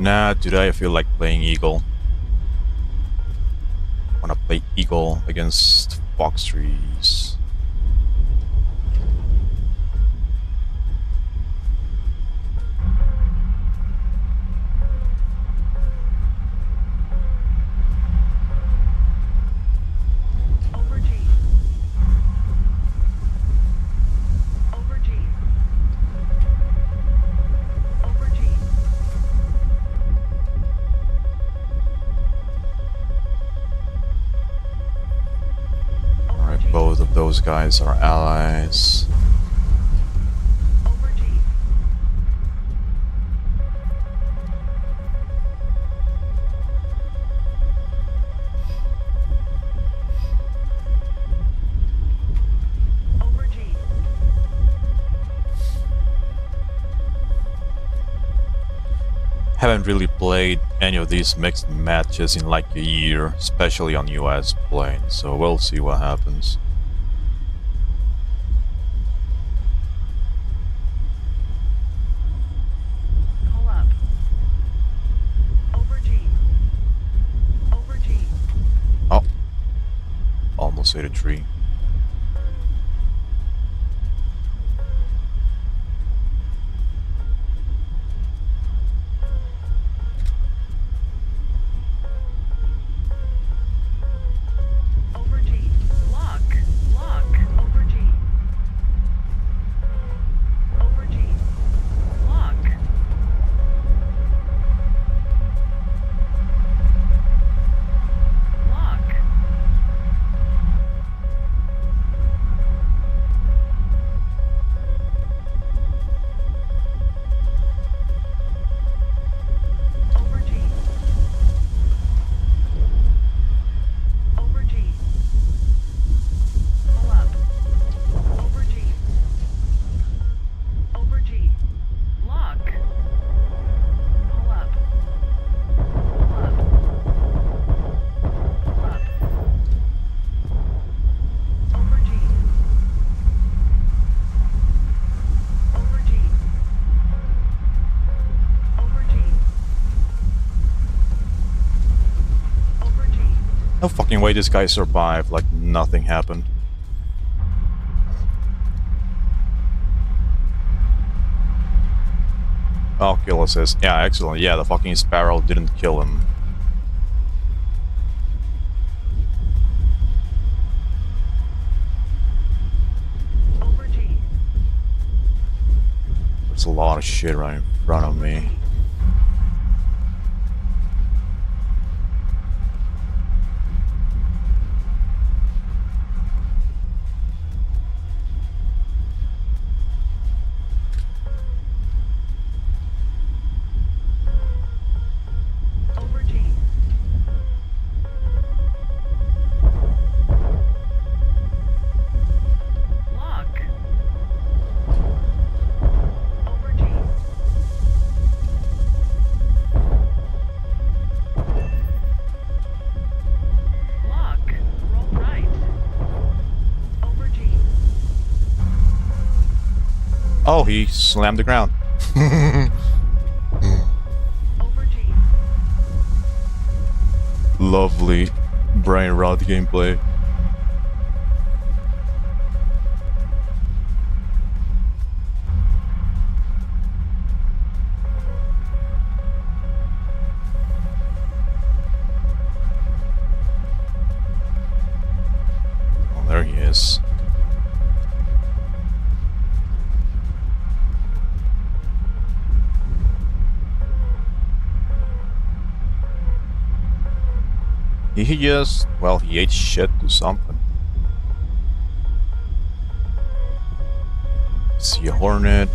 Nah, today I feel like playing Eagle. Wanna play Eagle against Fox Trees. Both of those guys are allies. Haven't really played any of these mixed matches in like a year, especially on US plane, so we'll see what happens. Oh, almost hit a tree. No fucking way this guy survived, like nothing happened. Oh, kill assist. Yeah, excellent. Yeah, the fucking Sparrow didn't kill him. There's a lot of shit right in front of me. Oh, he slammed the ground. Lovely brain rot gameplay. Oh, there he is. He just, well, he ate shit to something. See a Hornet.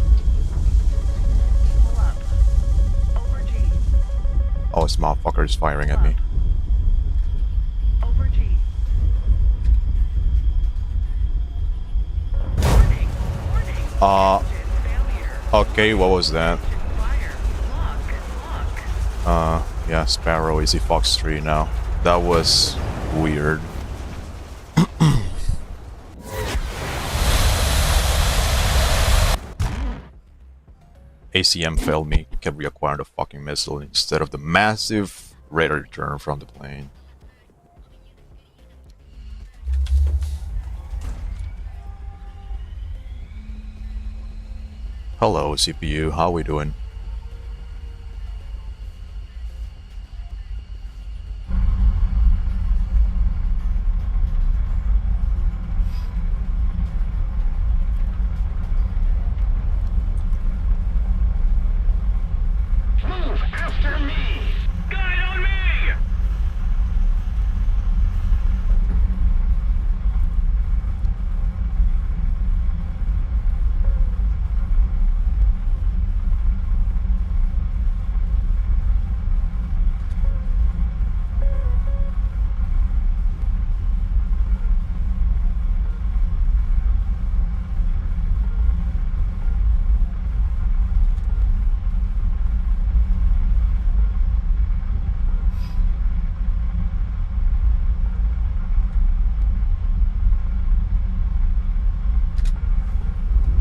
Oh, this motherfucker is firing at me. Okay, what was that? Yeah, Sparrow is a Fox 3 now. That was weird. ACM failed me, kept reacquiring the fucking missile instead of the massive radar return from the plane. Hello CPU, how we doing?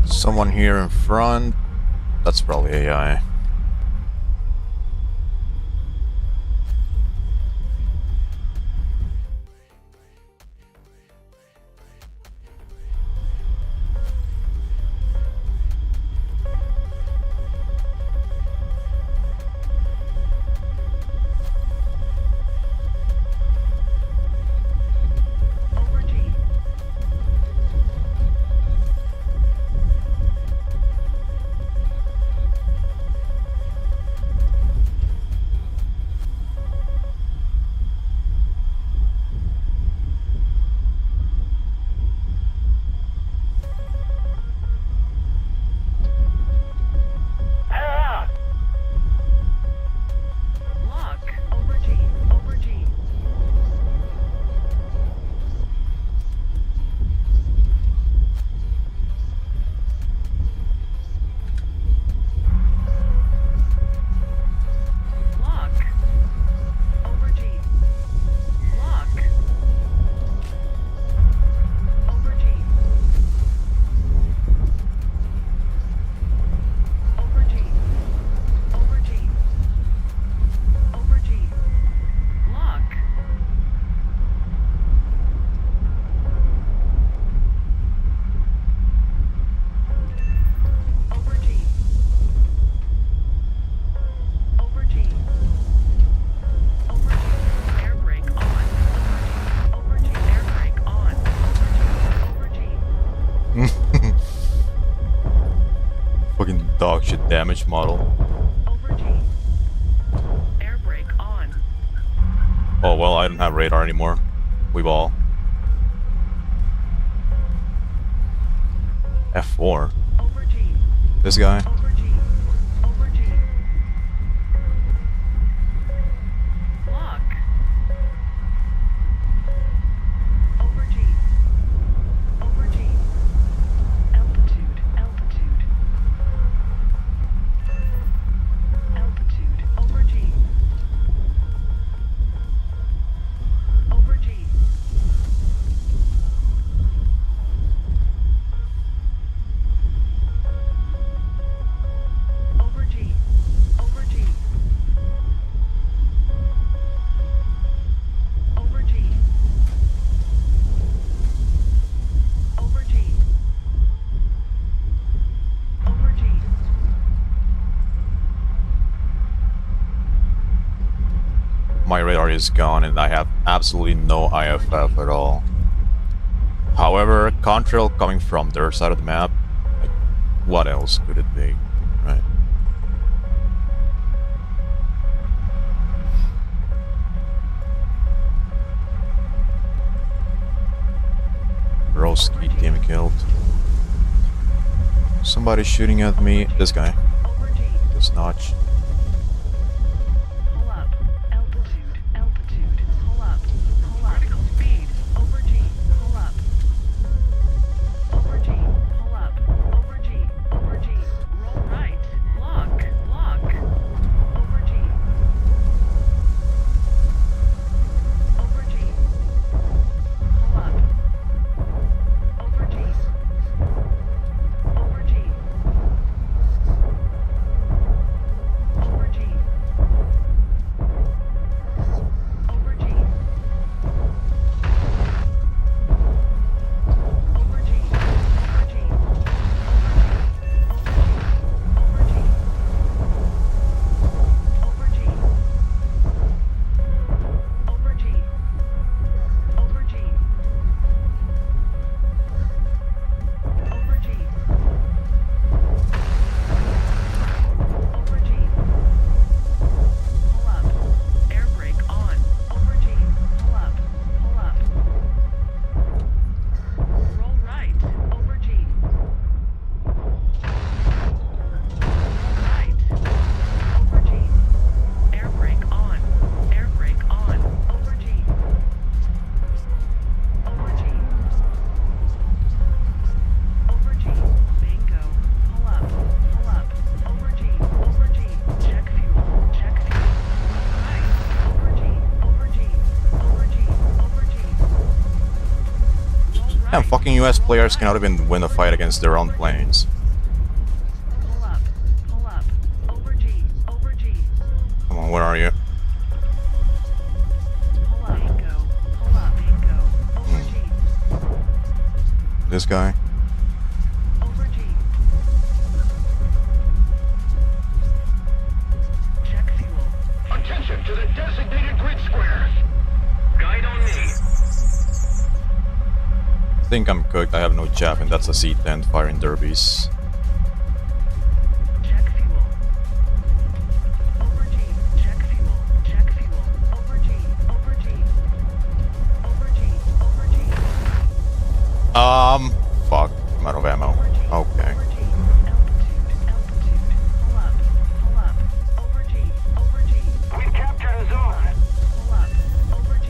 Someone here in front. That's probably AI. Fucking dog shit damage model. Air brake on. Oh well, I don't have radar anymore. We've all. F4. Over G. This guy. Over G. Over G. Lock. Over G. Over G. Altitude. Altitude. Altitude. Over G. Over G. Over G. Over G. Over G. Over G. Over G. My radar is gone and I have absolutely no IFF at all. However, contrail coming from their side of the map, like, what else could it be, right? Broski team killed. Somebody shooting at me. This guy. Over G. This notch. Pull up. Altitude. Altitude. Pull up. Pull up. Critical speed. Over G. Pull up. Over G. Pull up. Over G. Over G. Roll right. Lock. Lock. Over G. Over G. Pull up. Over G. Over G. And fucking US players cannot even win a fight against their own planes. Pull up. Pull up. Over G. Over G. Come on, where are you? Pull up. Bingo. Pull up. Bingo. Over G. This guy? Over G. Check fuel. Attention to the designated grid square. Guide on me. I think I'm cooked. I have no chaff, and that's a C-10 firing derbies. Check fuel. Over G. Check fuel. Check fuel. Over G. Over G. Over G. Over G. Fuck. I'm out of ammo. Okay. Over G. Altitude. Altitude. Pull up. Pull up. Over G. Over G. We've captured a zone. Pull up. Over G.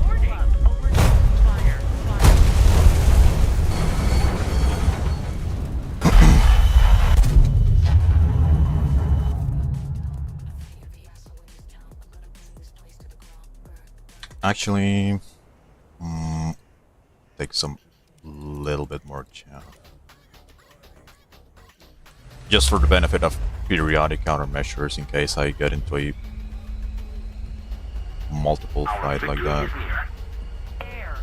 Pull up. Over G. Fire. Fire. Actually, take some little bit more chaff. Just for the benefit of periodic countermeasures in case I get into a multiple fight like that. Air.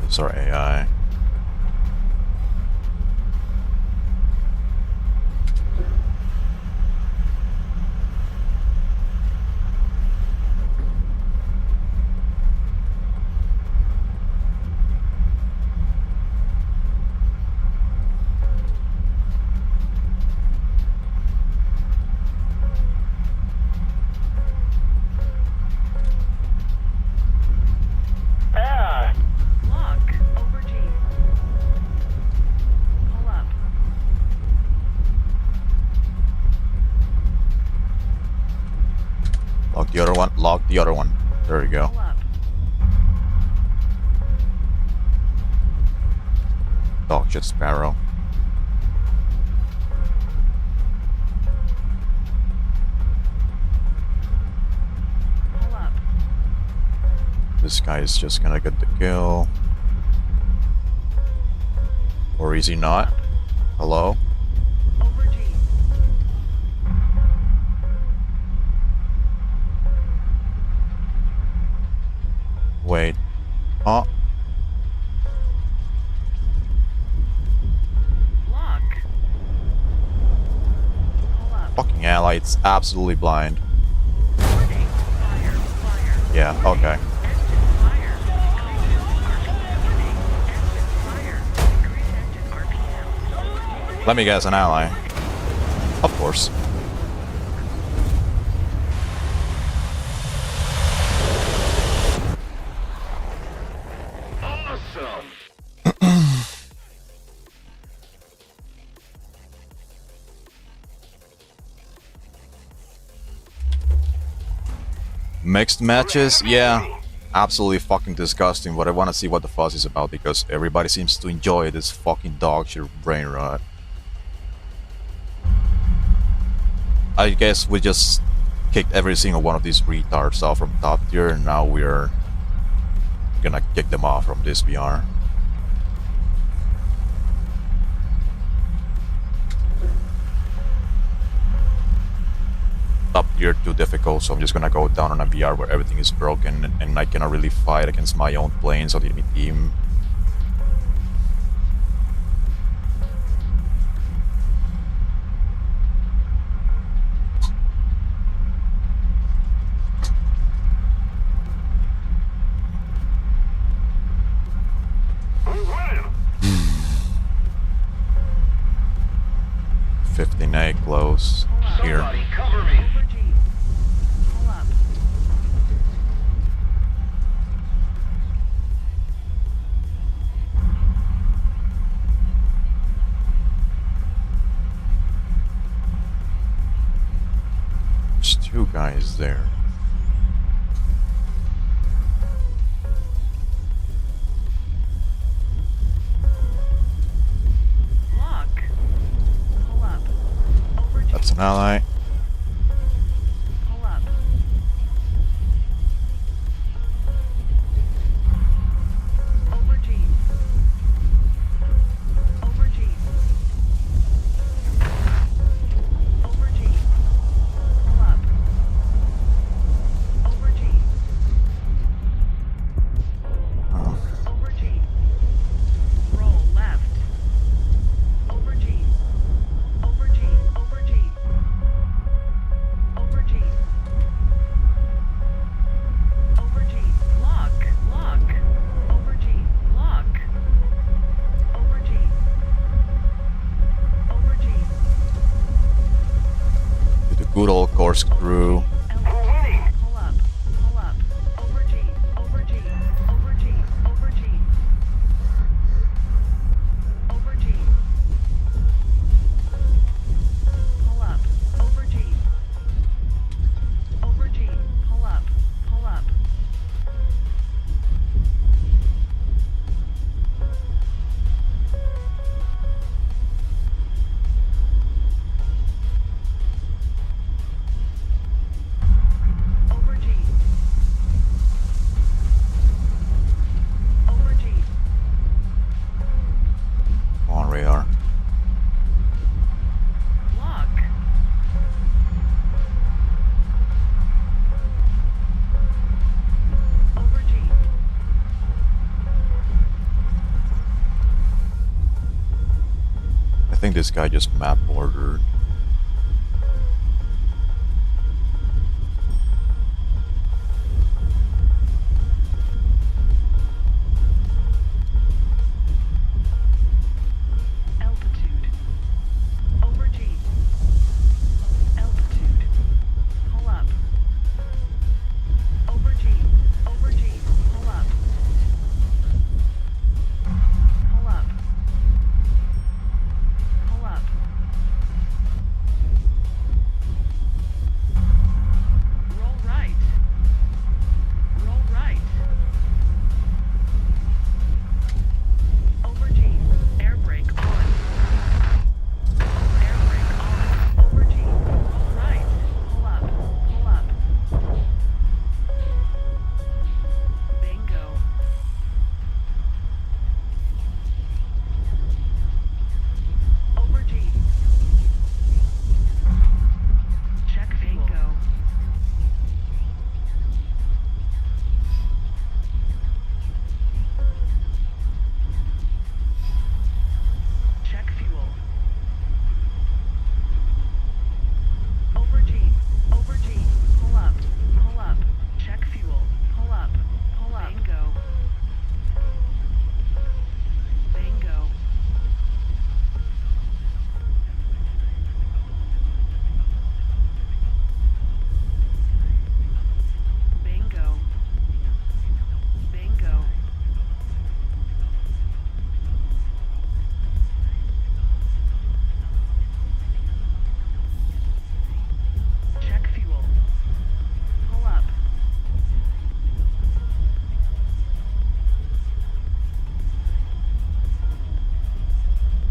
These are AI. Lock. Over G. Pull up. Lock the other one. Lock the other one. There we go. Pull up. Dog shit sparrow. Pull up. This guy is just gonna get the kill. Or is he not? Hello? Over G. Wait. Huh? Lock. Pull up. Fucking ally, it's absolutely blind. Warning. Fire. Fire. Yeah, okay. Engine fire. Increase engine RPM. Engine fire. Increase engine RPM. Let me guess, an ally. Of course. Awesome. Mixed matches? Yeah. Absolutely fucking disgusting, but I want to see what the fuss is about because everybody seems to enjoy this fucking dog shit brain rot. I guess we just kicked every single one of these retards off from top tier and now we're gonna kick them off from this VR. Top tier too difficult, so I'm just gonna go down on a VR where everything is broken and I cannot really fight against my own planes or the enemy team. Who's winning? 15A close here. Somebody cover me. Over G. Pull up. There's two guys there. Lock. Pull up. Over G. That's an ally. forced through. Altitude. Pull up. Pull up. Over G. Over G. Over G. Over G. Over G. Pull up. Over G. Over G. Pull up. Pull up. Over G. Over G. Come on, radar. Lock. Over G. I think this guy just map ordered. Altitude. Over G. Altitude. Pull up. Over G. Over G. Pull up. Pull up. Pull up. Roll right. Roll right. Over G. Air brake on. Air brake on. Over G. Roll right. Pull up. Pull up. Bingo. Over G. Check bingo. Check fuel. Over G. Over G. Pull up. Pull up. Check fuel. Pull up. Pull up. Bingo. Bingo. Bingo. Bingo. Check fuel. Pull up.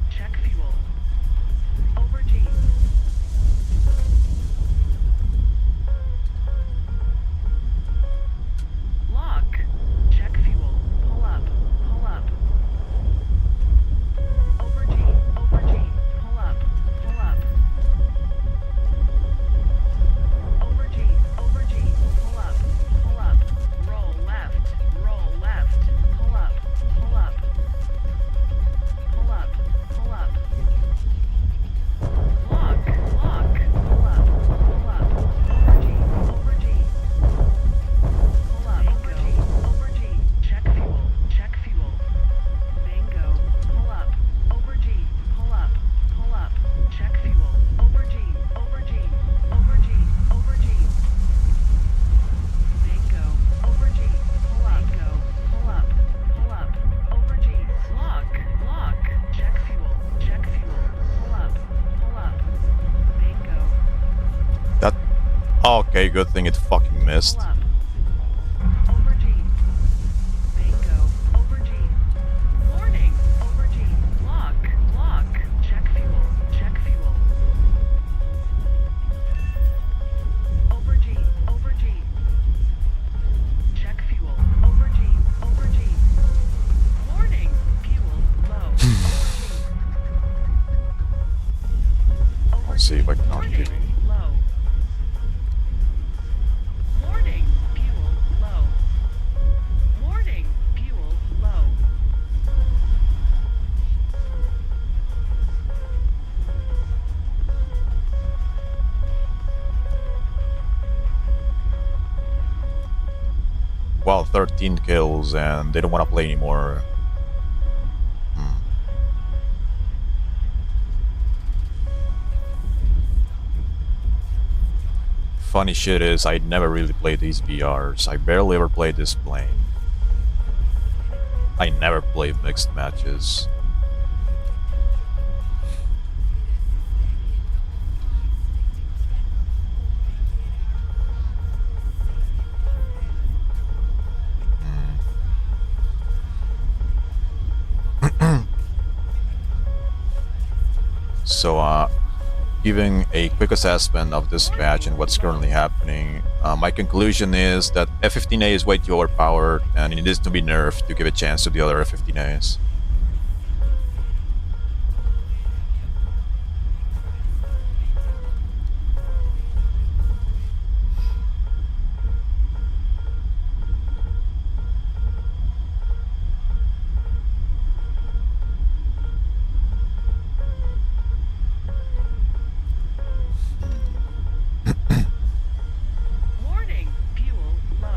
Check fuel. Over G. Lock. Check fuel. Pull up. Pull up. Over G. Over G. Pull up. Pull up. Over G. Over G. Pull up. Pull up. Roll left. Roll left. Pull up. Pull up. Pull up. Pull up. Lock. Lock. Pull up. Pull up. Over G. Over G. Pull up. Over G. Over G. Check fuel. Check fuel. Bingo. Pull up. Over G. Pull up. Pull up. Check fuel. Over G. Over G. Over G. Over G. Bingo. Over G. Pull up. Bingo. Pull up. Pull up. Over G. Lock. Lock. Check fuel. Check fuel. Pull up. Pull up. Bingo. That. Okay, good thing it fucking missed. Pull up. Over G. Bingo. Over G. Warning. Over G. Lock. Lock. Check fuel. Check fuel. Over G. Over G. Check fuel. Over G. Over G. Warning. Fuel low. Over G. I'll see if I can Warning. give you. Low. Warning. Fuel low. Warning. Fuel low. Well, 13 kills and they don't want to play anymore. funny shit is I never really played these BRs. I barely ever played this plane. I never played mixed matches. So, giving a quick assessment of this patch and what's currently happening, my conclusion is that F-15A is way too overpowered and it needs to be nerfed to give a chance to the other F-15As. Warning, fuel low.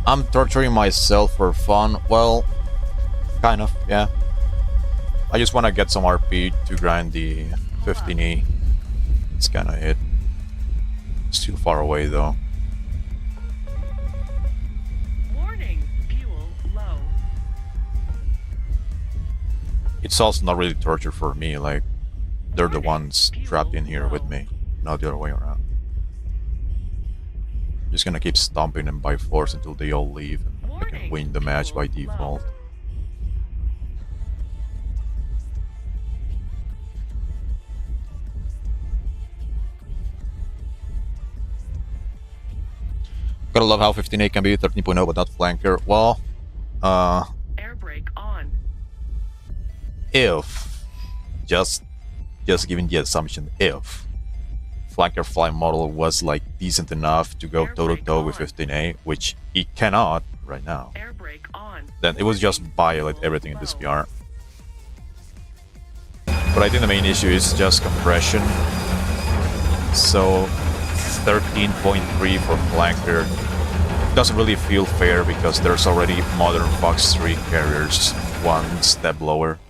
I'm torturing myself for fun. Well, kind of, yeah. I just want to get some RP to grind the 15E. It's kind of it. Still far away though. Warning, fuel low. It's also not really torture for me, like, they're the ones trapped in here with me, not the other way around. Just gonna keep stomping them by force until they all leave and I can win the match by default. Gotta love how 15A can be 13.0 but not flanker. Well, Air brake on. if just giving the assumption if flanker fly model was like decent enough to go toe to toe with 15A, which it cannot right now, Air brake on. then it was just violate everything in this PR. But I think the main issue is just compression. So 13.3 for flanker doesn't really feel fair because there's already modern Fox 3 carriers one step lower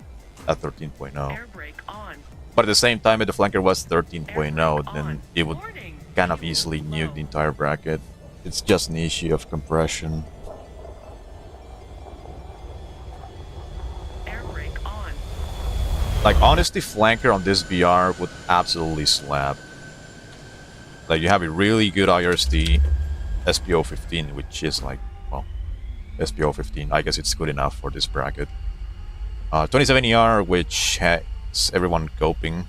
at 13.0. Air brake on. But at the same time, if the flanker was 13.0, then it would Warning, kind of fuel easily nuke low. the entire bracket. It's just an issue of compression. Air brake on. Like, honestly, flanker on this BR would absolutely slap. Like, you have a really good IRST, SPO 15, which is like, well, SPO 15, I guess it's good enough for this bracket. 27 ER, which has everyone coping.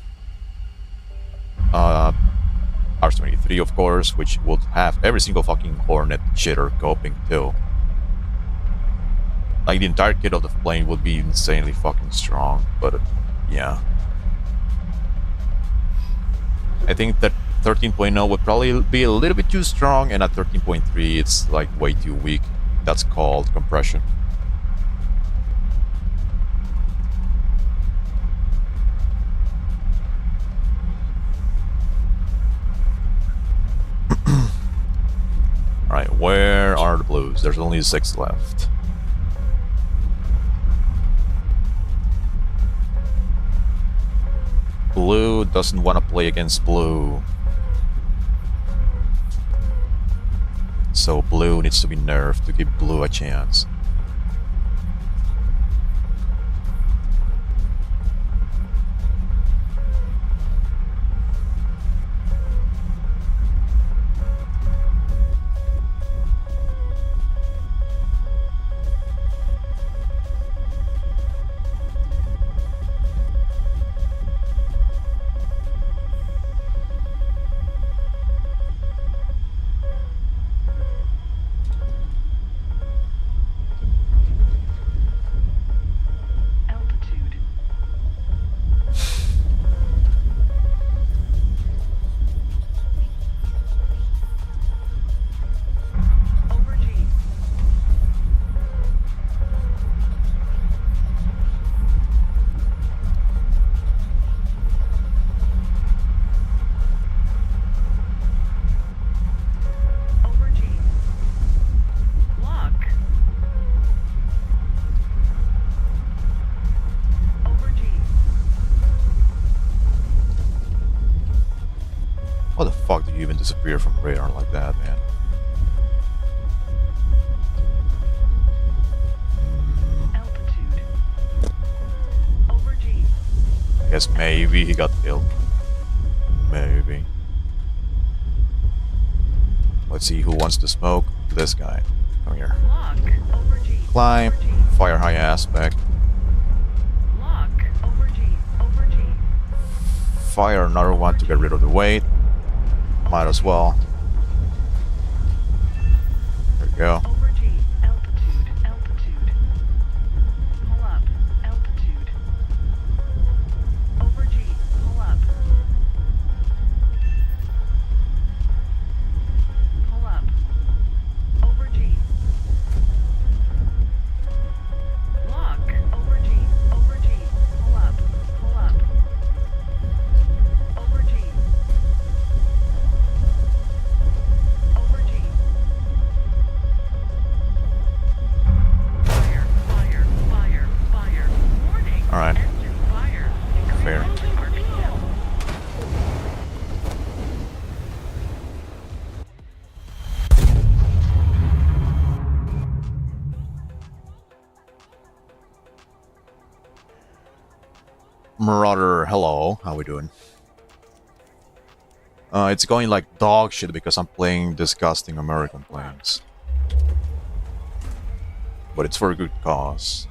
Rs-23, of course, which would have every single fucking Hornet shitter coping too. Like, the entire kit of the plane would be insanely fucking strong, but yeah. I think that 13.0 would probably be a little bit too strong, and at 13.3 it's like way too weak. That's called compression. Alright, where are the blues? There's only 6 left. Blue doesn't want to play against blue. So blue needs to be nerfed to give blue a chance. disappear from radar like that, man. Altitude. Over G. I guess maybe he got killed. Maybe. Let's see who wants to smoke. This guy. Come here. Lock. Over G. Climb. Over G. Fire high aspect. Lock. Over G. Over G. Fire another one to get rid of the weight. Might as well. There we go. Over G. Altitude. Altitude. Pull up. Altitude. Over G. Pull up. Pull up. Over G. Lock. Over G. Over G. Pull up. Pull up. Over G. Over G. Fire, fire, fire, fire. Warning. Alright. Engine fire. Fair. Closing RPM. Marauder, hello. How we doing? It's going like dog shit because I'm playing disgusting American planes. But it's for a good cause.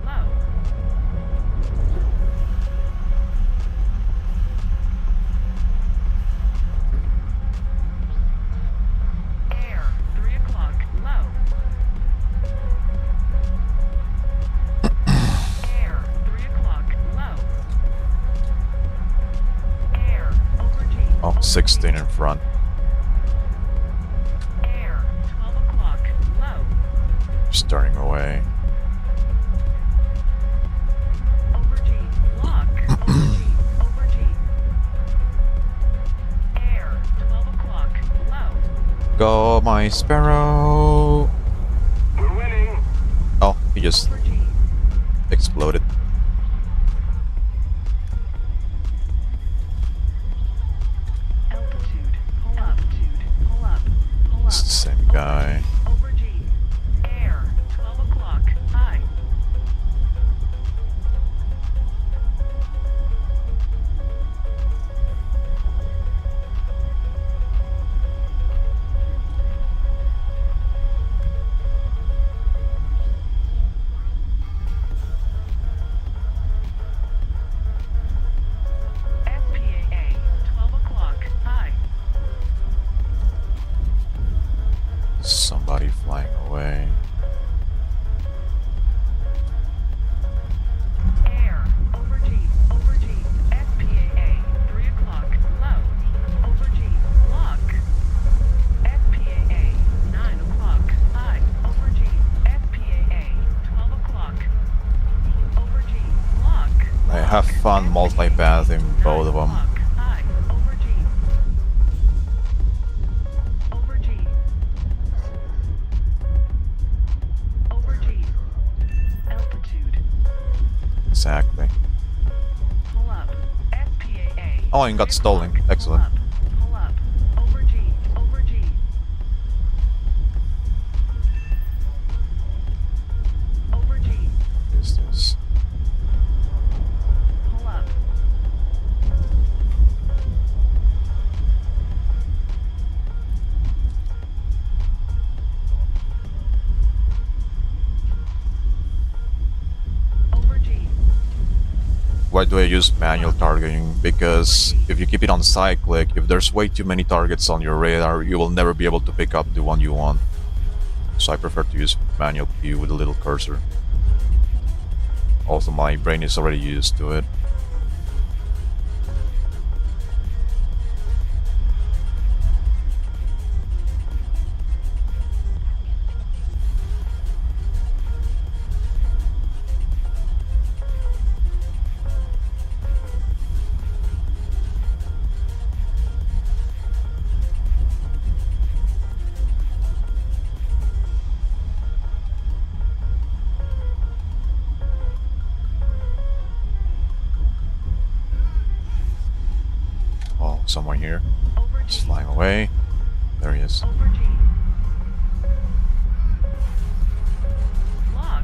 Low. Air. 3 o'clock. Low. Air. 3 o'clock. Low. Air. Over G. Oh, 16 in front. Air. 12 o'clock. Low. Just turning away. Over G. Lock. Over G. Over G. Air. 12 o'clock. Low. Go, my sparrow! We're winning. Oh, he just Over G. exploded. Altitude. Pull up. Altitude. Pull up. Pull up. It's the same guy. Over G. Air. 12 o'clock. High. SPAA. 12 o'clock. High. Somebody flying away. Air. Over G. Over G. SPAA. 3 o'clock. Low. Over G. Lock. SPAA. 9 o'clock. High. Over G. SPAA. 12 o'clock. Over G. Lock. I have fun multipathing both of them. High. Over G. Over G. Over G. Altitude. Exactly. Pull up. SPAA. Oh, and got stolen. Pull Excellent. up. Pull up. Over G. Over G. Over G. What is this? Pull up. Over G. Why do I use manual targeting? Because if you keep it on cyclic, if there's way too many targets on your radar, you will never be able to pick up the one you want. So I prefer to use manual P with a little cursor. Also, my brain is already used to it. someone here. Over He's G. flying away. There he is. Over G. Lock.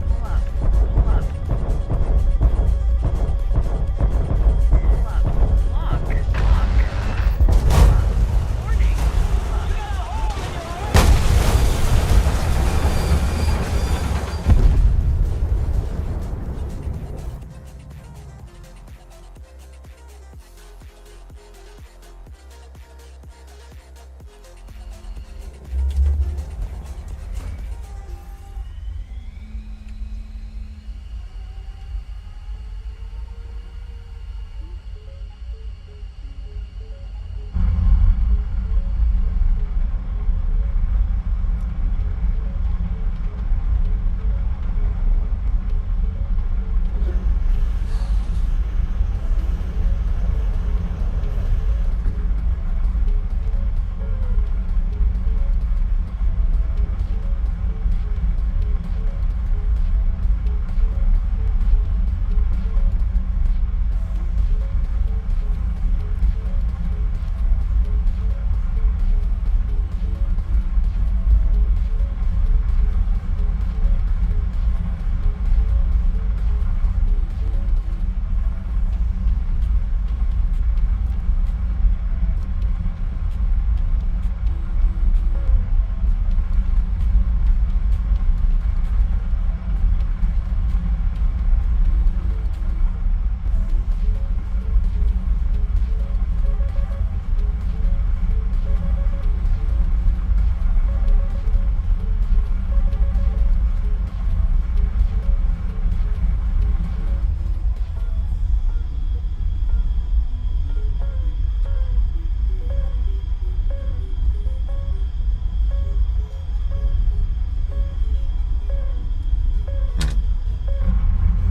Pull up. Pull up. Pull up. Lock. Lock. Pull up. Warning. Pull up.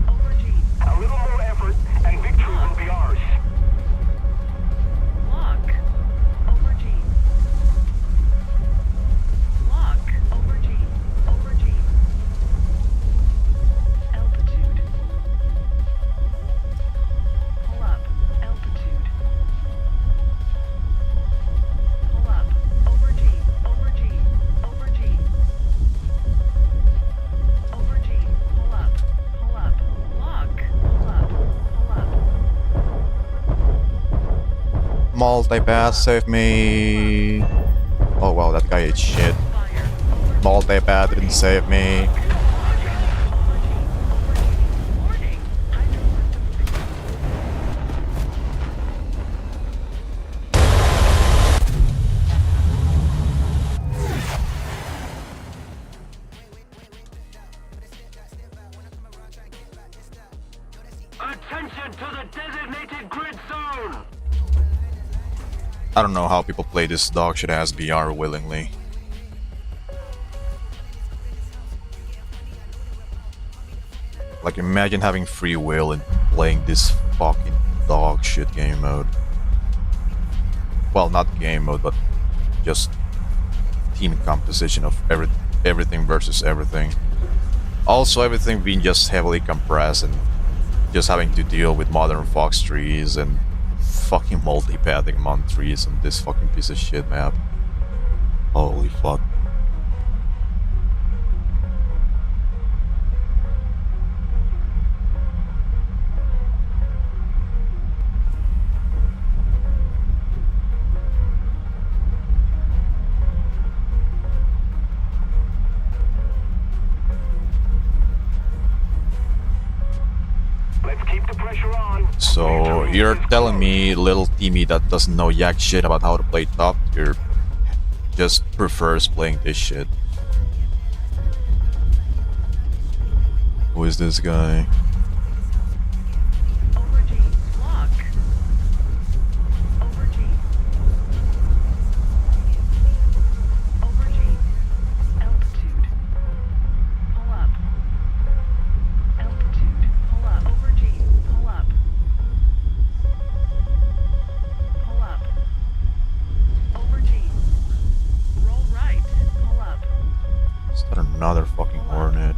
Over G. A little more effort, and victory will be ours. Lock. Over G. Lock. Over G. Over G. Altitude. Pull up. Altitude. Pull up. Over G. Over G. Over G. Over G. Pull up. Pull up. Lock. Pull up. Pull up. Multipass, save me. Oh wow, that guy ate shit. Fire. Multipass didn't save me. Warning. Hydro systems Attention to the designated grid zone! I don't know how people play this dog shit ass BR willingly. Like imagine having free will and playing this fucking dog shit game mode. Well, not game mode, but just team composition of everything versus everything. Also, everything being just heavily compressed and just having to deal with modern fox trees and fucking multi-pathing among trees on this fucking piece of shit map. Holy fuck. Let's keep the pressure on. So you're telling me, little Timmy that doesn't know yak shit about how to play top tier, just prefers playing this shit. Who is this guy? Over G. Lock. Over G. Over G. Altitude. Pull up. Altitude. Pull up. Over G. Pull up. Pull up. Over G. Roll right. Pull up. Is that another fucking hornet?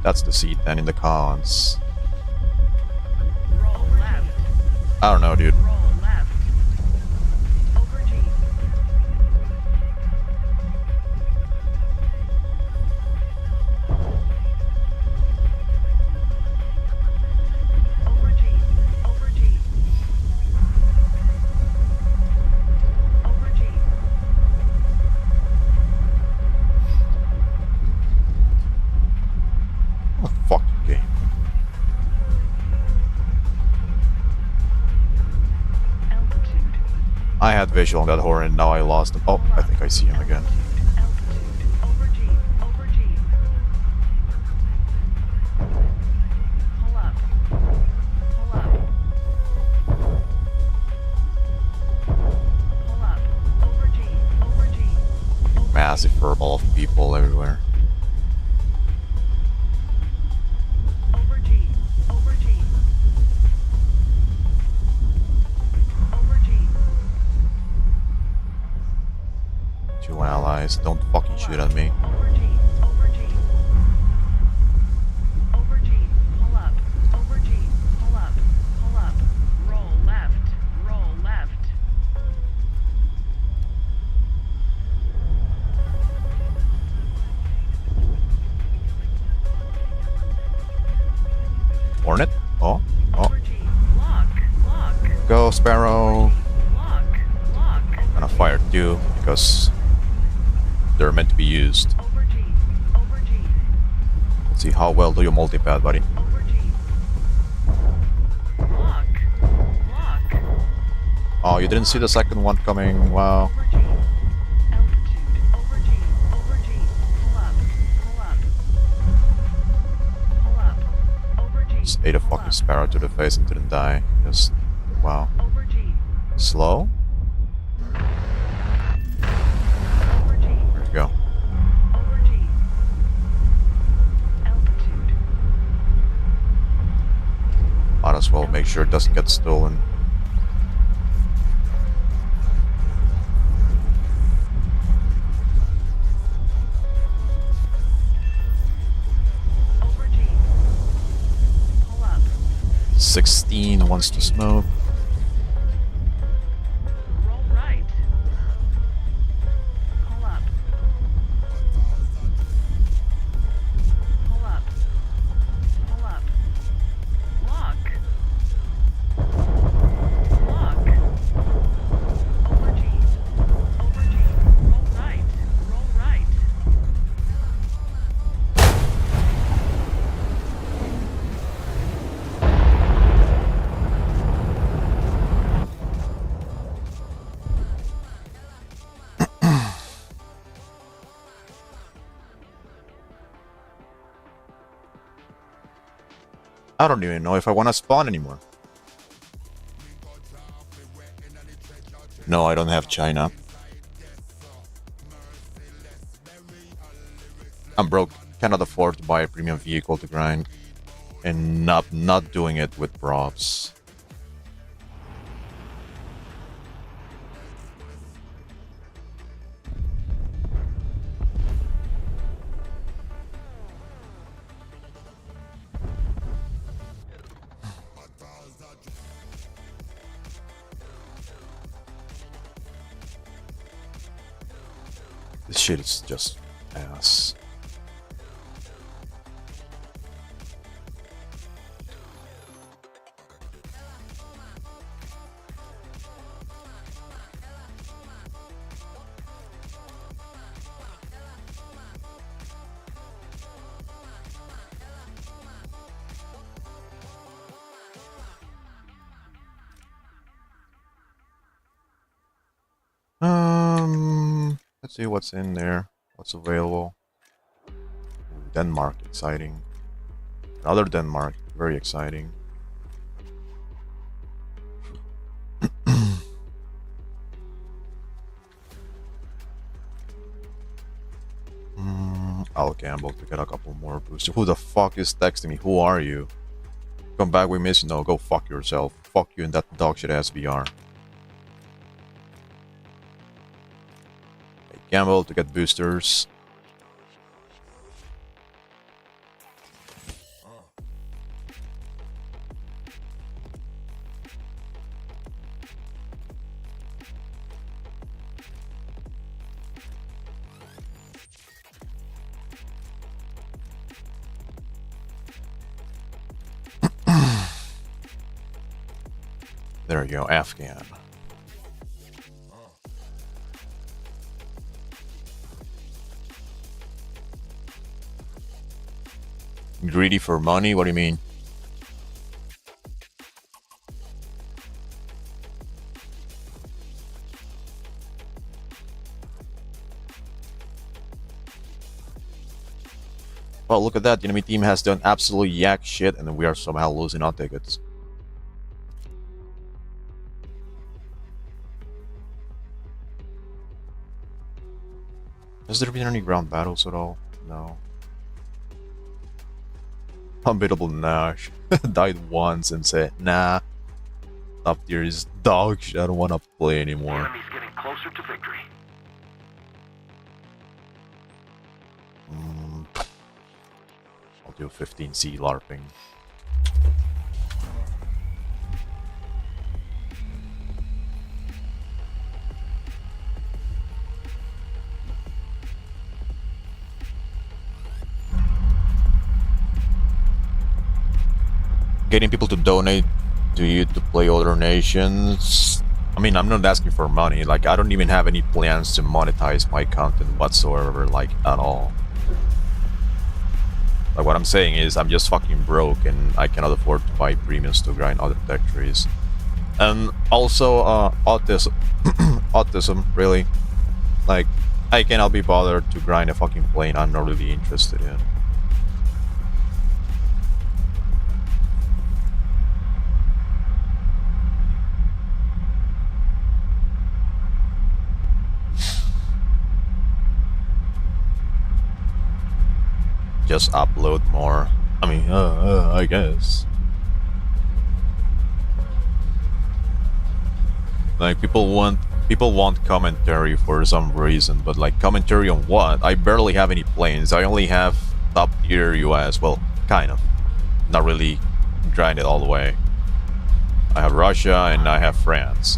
That's the C10 in the cons. I don't know, dude. Roll left. Over G. Over G. Over G. Over G. Oh, fuck the game. Altitude. I had visual on that horn and now I lost him. Oh, I think I see him again. Altitude. Over G. Over G. Pull up. Pull up. Pull up. Over G. Over G. Massive furball of people everywhere. Over G. Over G. Over G. Two allies, don't fucking shoot at me. Over G. Over G. Over G. Pull up. Over G. Pull up. Pull up. Roll left. Roll left. Hornet? Oh, oh. Over G. Lock. Lock. Go, Sparrow. Lock. Lock. I'm gonna fire two because they're meant to be used. Over G. Over G. Let's see, how well do you multipad, buddy? Over G. Lock. Lock. Oh, you didn't see the second one coming. Wow. Over G. Altitude. Over G. Over G. Pull up. Pull up. Pull up. Over G. Just ate a Pull fucking up. Sparrow to the face and didn't die. Just, wow. Over G. Slow? Over G. There you go. Over G. Altitude. Might as well make sure it doesn't get stolen. Over G. Pull up. 16 wants to smoke. Roll right. Pull up. Pull up. Pull up. Lock. Lock. Over G. Over G. Roll right. Roll right. I don't even know if I want to spawn anymore. No, I don't have China. I'm broke. Cannot afford to buy a premium vehicle to grind. And not doing it with props. This shit is just ass. Let's see what's in there. What's available. Denmark, exciting. Another Denmark, very exciting. I'll gamble to get a couple more boosters. Who the fuck is texting me? Who are you? Come back, we miss you. No, go fuck yourself. Fuck you and that dog shit ass VR. I gamble to get boosters. There you go, Afghan. Greedy for money? What do you mean? Well, look at that. The enemy team has done absolute yak shit, and we are somehow losing our tickets. Has there been any ground battles at all? No. Unbeatable Nash died once and said, nah, top tier is dog shit, I don't want to play anymore. Enemy's getting closer to victory. I'll do 15C LARPing. Getting people to donate to you to play other nations. I mean, I'm not asking for money. Like, I don't even have any plans to monetize my content whatsoever, like, at all. Like, what I'm saying is, I'm just fucking broke and I cannot afford to buy premiums to grind other tech trees. And also, autism. Autism, really. Like, I cannot be bothered to grind a fucking plane I'm not really interested in. Just upload more. I mean, I guess. Like, people want commentary for some reason, but like, commentary on what? I barely have any planes. I only have top tier US. Well, kind of. Not really grind it all the way. I have Russia and I have France.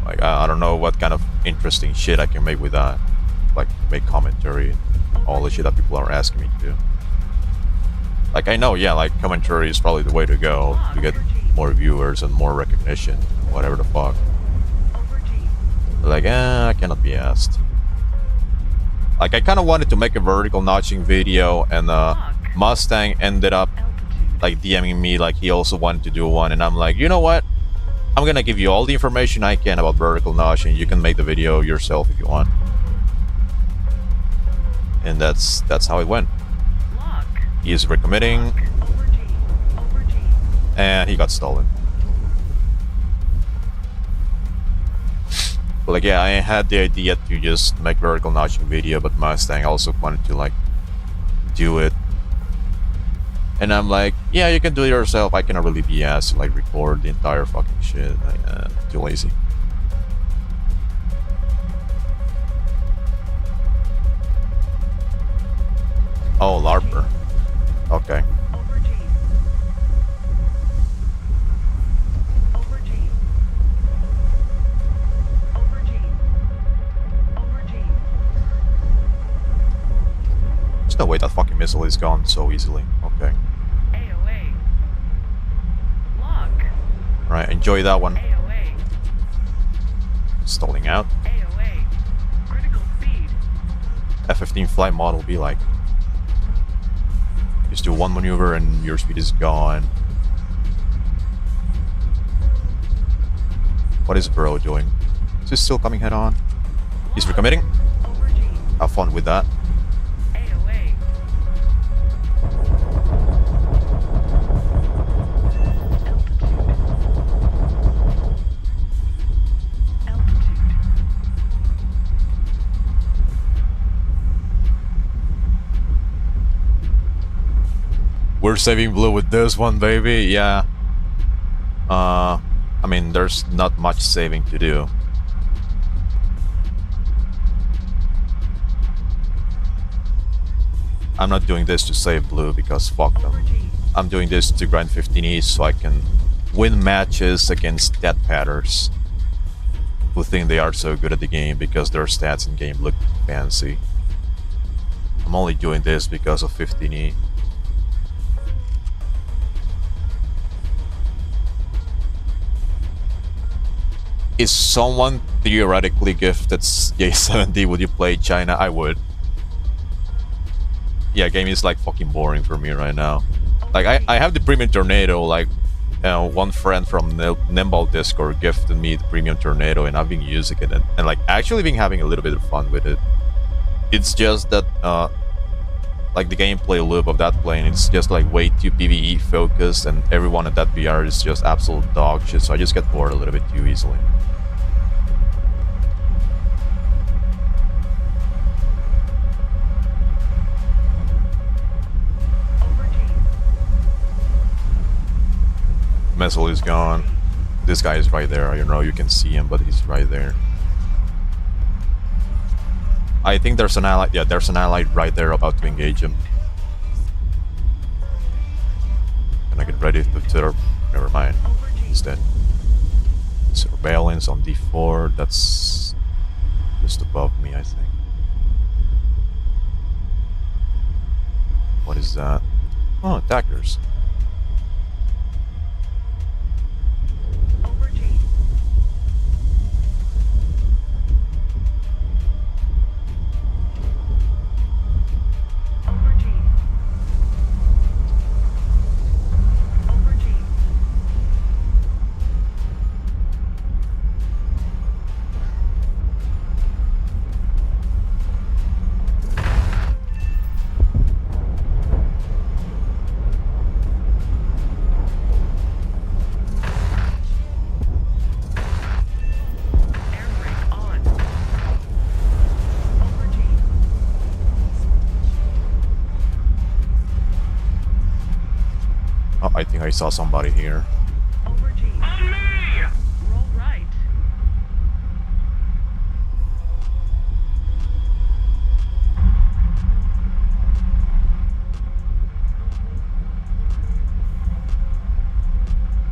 Like, I don't know what kind of interesting shit I can make with that. Like, make commentary, all the shit that people are asking me to do. Like, I know, yeah, like, commentary is probably the way to go to get more viewers and more recognition, whatever the fuck. But like, I cannot be asked. Like, I kind of wanted to make a vertical notching video, and Mustang ended up, like, DMing me, like, he also wanted to do one, and I'm like, you know what? I'm gonna give you all the information I can about vertical notching. You can make the video yourself if you want. And that's how it went. He is recommitting, and he got stolen. But like, yeah, I had the idea to just make vertical notching video, but Mustang also wanted to like do it. And I'm like, yeah, you can do it yourself. I cannot really be asked to like record the entire fucking shit. Like, too lazy. Oh, LARPer. Okay. There's no way that fucking missile is gone so easily. Okay. AOA. Lock. Right, enjoy that one. AOA. Stalling out. AOA. Critical speed. F-15 flight model be like. Just do one maneuver and your speed is gone. What is bro doing? Is he still coming head on? He's recommitting. Have fun with that. AOA. Altitude. We're saving blue with this one, baby. Yeah. I mean, there's not much saving to do. I'm not doing this to save blue because fuck them. I'm doing this to grind 15E so I can win matches against stat patters who think they are so good at the game because their stats in game look fancy. I'm only doing this because of 15E. is someone theoretically gifted J70, would you play China? I would. Yeah, game is like fucking boring for me right now. Like I have the premium tornado, like one friend from Nimble Discord gifted me the premium tornado and I've been using it and like actually been having a little bit of fun with it. It's just that like the gameplay loop of that plane, it's just like way too PvE focused and everyone at that VR is just absolute dog shit, so I just get bored a little bit too easily. Missile is gone. This guy is right there. I don't know, you can see him, but he's right there. I think there's an ally. Yeah, there's an ally right there about to engage him. Can I get ready to never mind. He's dead. Surveillance on D4. That's just above me, I think. What is that? Oh, attackers. Oh, I think I saw somebody here. Over G. On me! Roll right.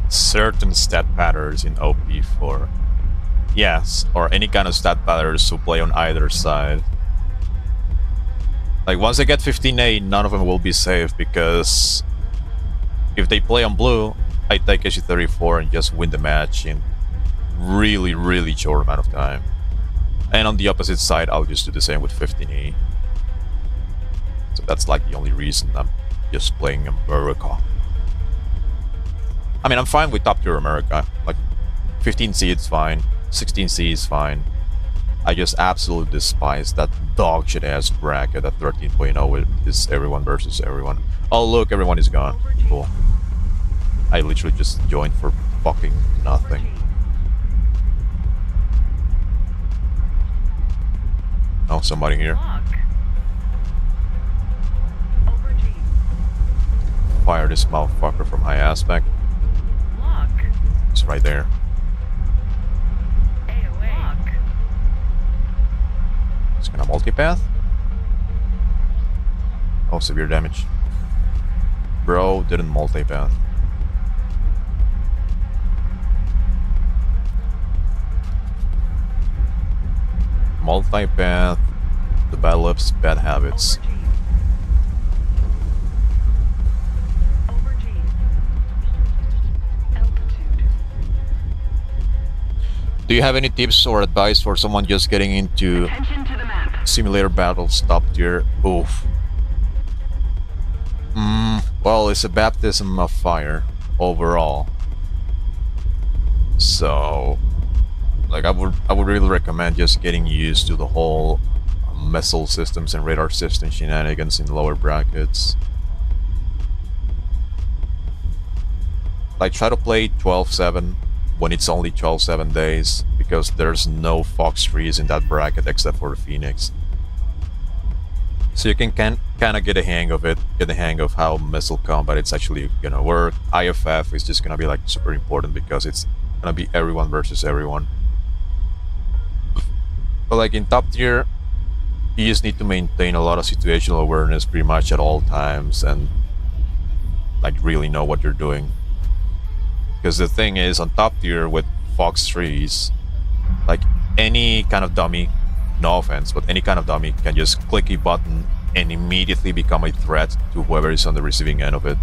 Certain stat patterns in OP4. Yes, or any kind of stat patterns who play on either side. Like once they get 15A, none of them will be safe because if they play on blue, I take SG34 and just win the match in really short amount of time. And on the opposite side, I'll just do the same with 15E. So that's like the only reason I'm just playing America. I mean, I'm fine with top tier America. Like 15C is fine, 16C is fine. I just absolutely despise that dog shit ass bracket at 13.0 with this everyone versus everyone. Oh look, everyone is gone. Cool. I literally just joined for fucking nothing. Oh, somebody here. Lock. Over G. Fire this motherfucker from high aspect. Lock. He's right there. AOA. Lock. He's gonna multipath. Oh, severe damage. Bro didn't multipath. Multipath develops bad habits. Over G. Altitude. Do you have any tips or advice for someone just getting into Attention to the map. simulator battles top tier? Oof. Well, it's a baptism of fire overall. So, like, I would really recommend just getting used to the whole missile systems and radar system shenanigans in lower brackets. Like, try to play 12-7 when it's only 12-7 days, because there's no Fox trees in that bracket except for the Phoenix. So you can kind of get a hang of it, get the hang of how missile combat it's actually gonna work. IFF is just gonna be like super important because it's gonna be everyone versus everyone. But like in top tier, you just need to maintain a lot of situational awareness pretty much at all times and like really know what you're doing. Because the thing is, on top tier with Fox trees, like any kind of dummy, no offense, but any kind of dummy can just click a button and immediately become a threat to whoever is on the receiving end of it.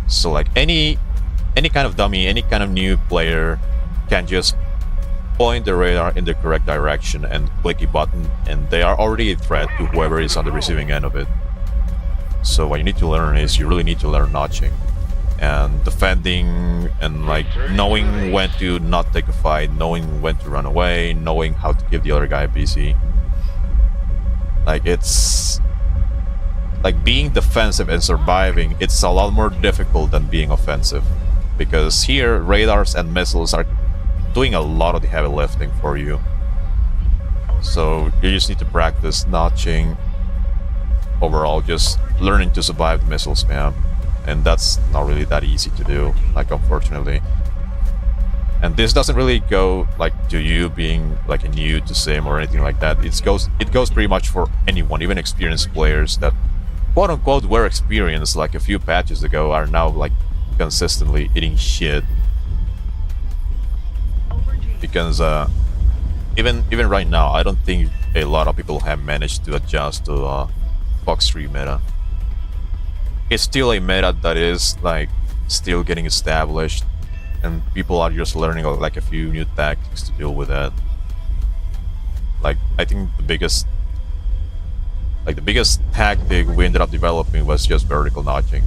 So like any kind of dummy, any kind of new player can just point the radar in the correct direction and click a button, and they are already a threat to whoever is on the receiving end of it. So what you need to learn is you really need to learn notching and defending, and like knowing when to not take a fight, knowing when to run away, knowing how to keep the other guy busy. Like, it's like being defensive and surviving, it's a lot more difficult than being offensive, because here radars and missiles are doing a lot of the heavy lifting for you. So you just need to practice notching, overall just learning to survive the missile spam, and that's not really that easy to do, like, unfortunately. And this doesn't really go like to you being like a new to sim or anything like that. It goes pretty much for anyone, even experienced players that quote unquote were experienced like a few patches ago are now like consistently eating shit. Because even right now, I don't think a lot of people have managed to adjust to Fox 3 meta. It's still a meta that is like still getting established, and people are just learning like a few new tactics to deal with that. Like, I think the biggest tactic we ended up developing was just vertical notching.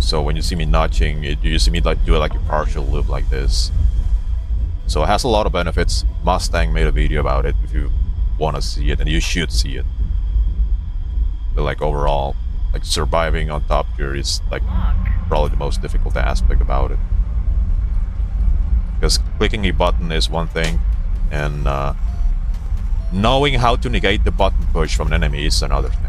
So when you see me notching, you see me like do like a partial loop like this. So it has a lot of benefits. Mustang made a video about it if you want to see it, and you should see it. But like overall, like surviving on top tier is like probably the most difficult aspect about it. Because clicking a button is one thing, and knowing how to negate the button push from an enemy is another thing.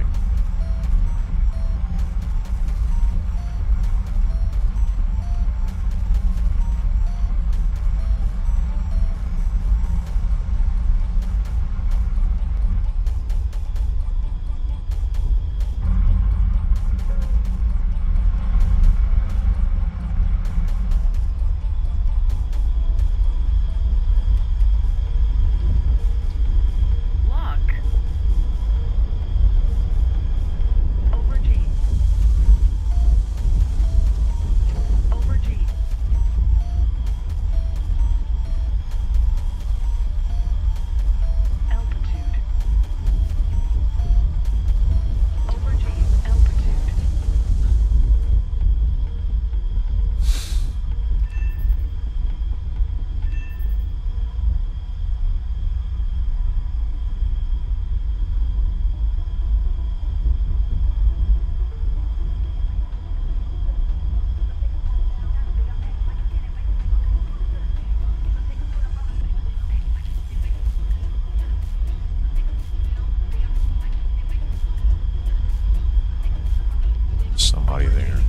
Somebody there.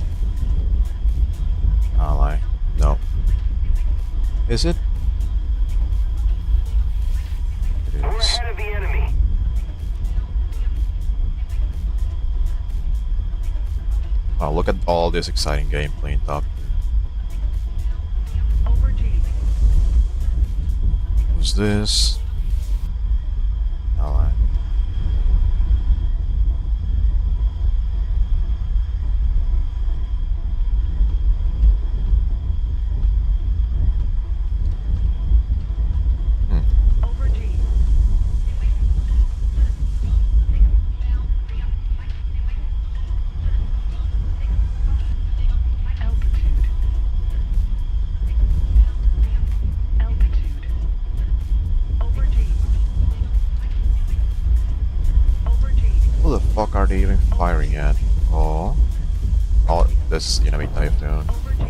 Ally. No. Is it? It We're is. ahead of the enemy. Wow, look at all this exciting gameplay in top. Over G. Who's this? Ally. Over G. Altitude. Altitude. Over G. Over G. Who the fuck are they even firing at? Oh. Oh, this is enemy typhoon. Over G.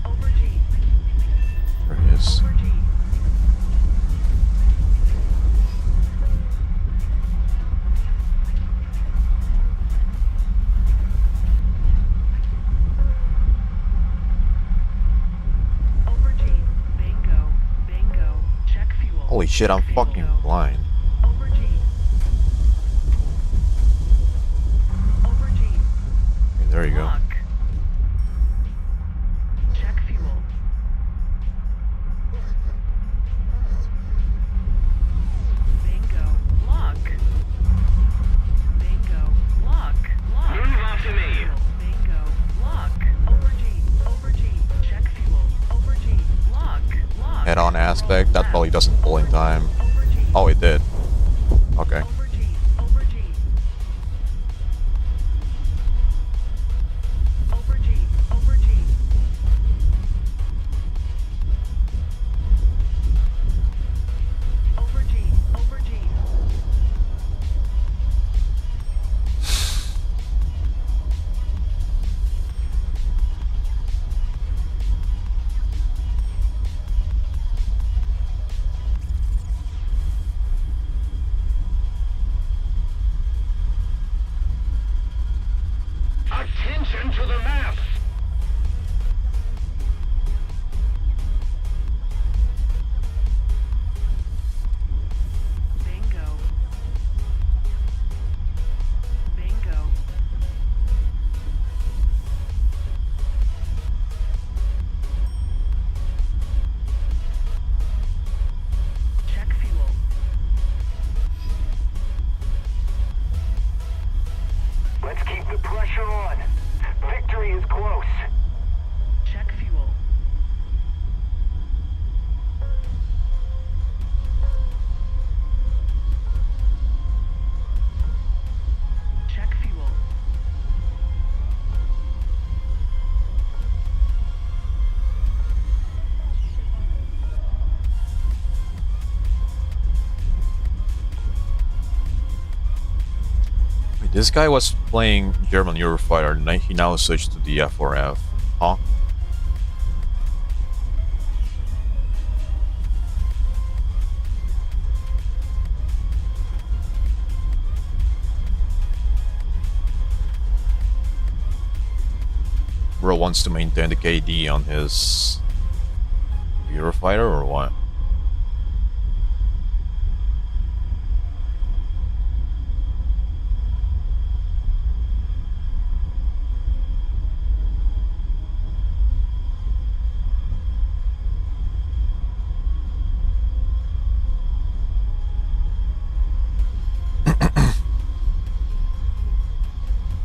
Over G. There he is. Over G. Over G. Bingo. Bingo. Check fuel. Holy shit, I'm fucking Bingo. blind. Over G. Over G. Okay, there you go. Lock. Check fuel. Bingo. Lock. Bingo. Lock. Lock. Move out to me. Bingo. Lock. Over G. Over G. Check fuel. Over G. Lock. aspect, that probably doesn't pull in time. Over G. Oh, it did. Okay. Over G. Over G. Over G. Over G. Over G. Over G. Attention to the map. Bingo. Bingo. Check fuel. Let's keep the pressure on. Victory is close. Check fuel. Check fuel. Wait, this guy was playing German Eurofighter, and he now switched to the F4F. Huh? Bro wants to maintain the KD on his Eurofighter or what?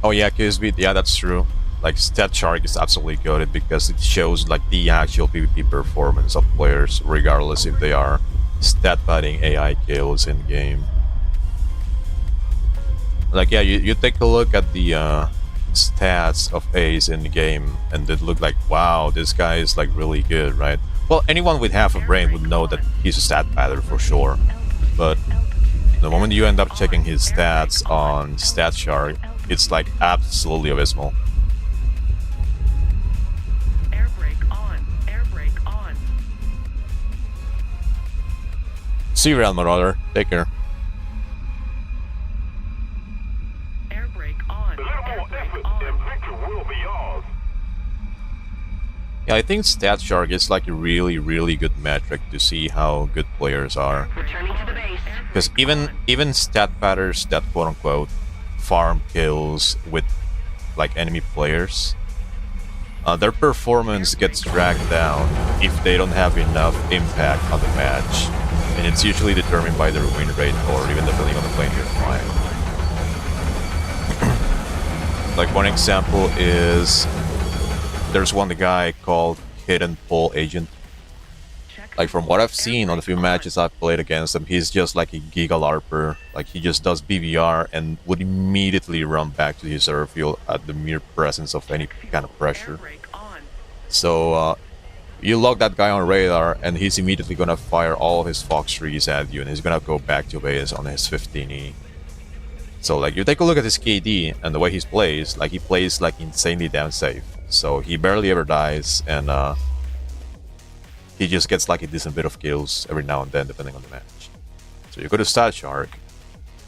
Oh yeah, QSB, yeah, that's true. Like, Stat Shark is absolutely goated because it shows like the actual PvP performance of players, regardless if they are stat padding AI kills in game. Like, yeah, you take a look at the stats of Ace in the game, and it look like, wow, this guy is like really good, right? Well, anyone with half a brain would know that he's a stat padder for sure, but the moment you end up checking his stats on Stat Shark, it's like absolutely abysmal. Air brake on. Air brake on. See you around, Marauder. Take care. Air brake on. A little Air more brake effort on. and victory will be ours. Yeah, I think Stat Shark is like a really, really good metric to see how good players are. Returning to the base. Because even stat padders that quote unquote farm kills with like enemy players, their performance gets dragged down if they don't have enough impact on the match, and it's usually determined by their win rate or even depending on the plane you're flying. Like, one example is there's one guy called Hidden Pole Agent. Like, from what I've seen on the few matches I've played against him, he's just like a giga larper. Like, he just does BVR and would immediately run back to his airfield at the mere presence of any kind of pressure. So you log that guy on radar, and he's immediately gonna fire all of his Fox 3s at you, and he's gonna go back to base on his 15E. So, like, you take a look at his KD and the way he plays, like, he plays like insanely damn safe. So he barely ever dies, and he just gets like a decent bit of kills every now and then, depending on the match. So you go to Stat Shark,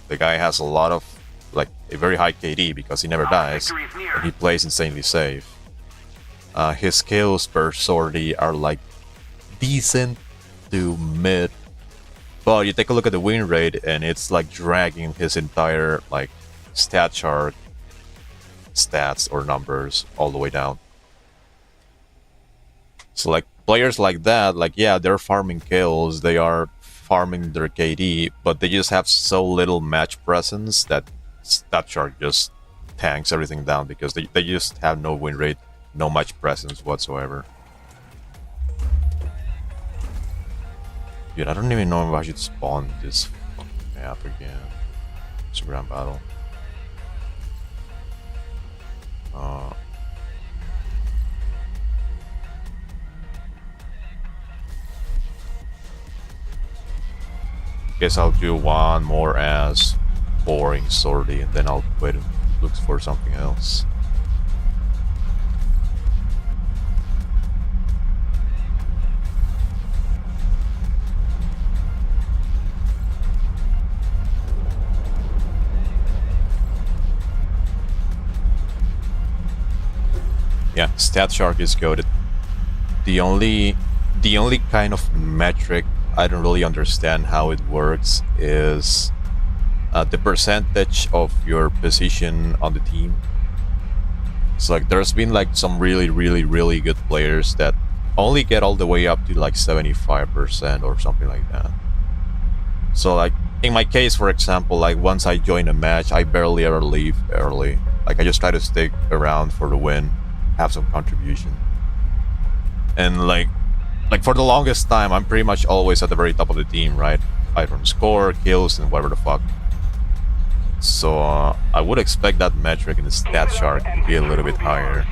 the guy has a lot of, like, a very high KD because he never dies, and he plays insanely safe. His kills per sortie are like decent to mid, but you take a look at the win rate, and it's like dragging his entire like Stat Shark stats or numbers all the way down. So, like, players like that, like, yeah, they're farming kills, they are farming their KD, but they just have so little match presence that Stat Shark just tanks everything down because they just have no win rate, no match presence whatsoever. Dude, I don't even know if I should spawn this fucking map again. Super Grand Battle. Guess I'll do one more as boring sortie and then I'll quit and look for something else. Yeah, Stat Shark is goated. The only kind of metric I don't really understand how it works is the percentage of your position on the team. It's like there's been like some really good players that only get all the way up to like 75% or something like that. So like in my case, for example, like once I join a match, I barely ever leave early. Like I just try to stick around for the win, have some contribution. And like for the longest time, I'm pretty much always at the very top of the team, right? I run score, kills, and whatever the fuck. So I would expect that metric in the Stat Shark to be a little bit higher.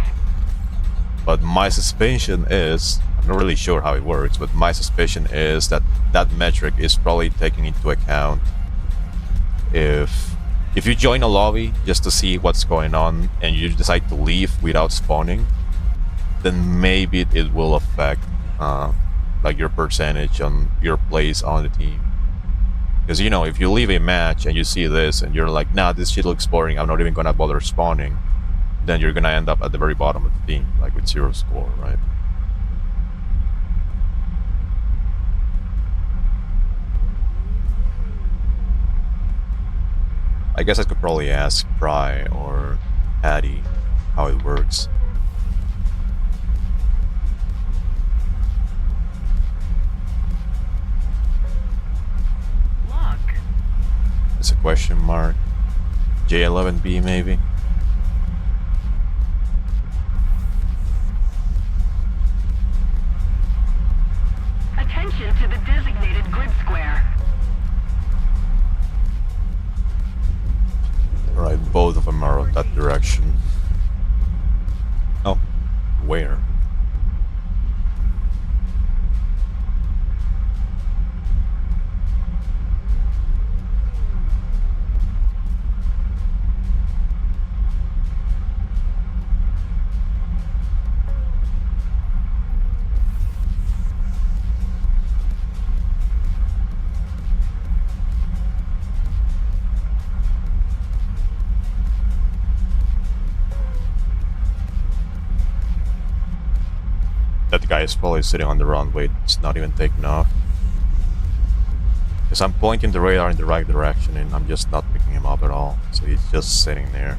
But my suspicion is, I'm not really sure how it works, but my suspicion is that that metric is probably taking into account if you join a lobby just to see what's going on and you decide to leave without spawning, then maybe it will affect like your percentage on your place on the team. Because you know, if you leave a match and you see this and you're like, nah, this shit looks boring, I'm not even gonna bother spawning, then you're gonna end up at the very bottom of the team, like with 0 score, right? I guess I could probably ask Pry or Patty how it works. It's a question mark. J11B maybe? Attention to the designated grid square. Right, both of them are in that direction. Oh, where? That guy is probably sitting on the runway, it's not even taking off. Because I'm pointing the radar in the right direction and I'm just not picking him up at all. So he's just sitting there.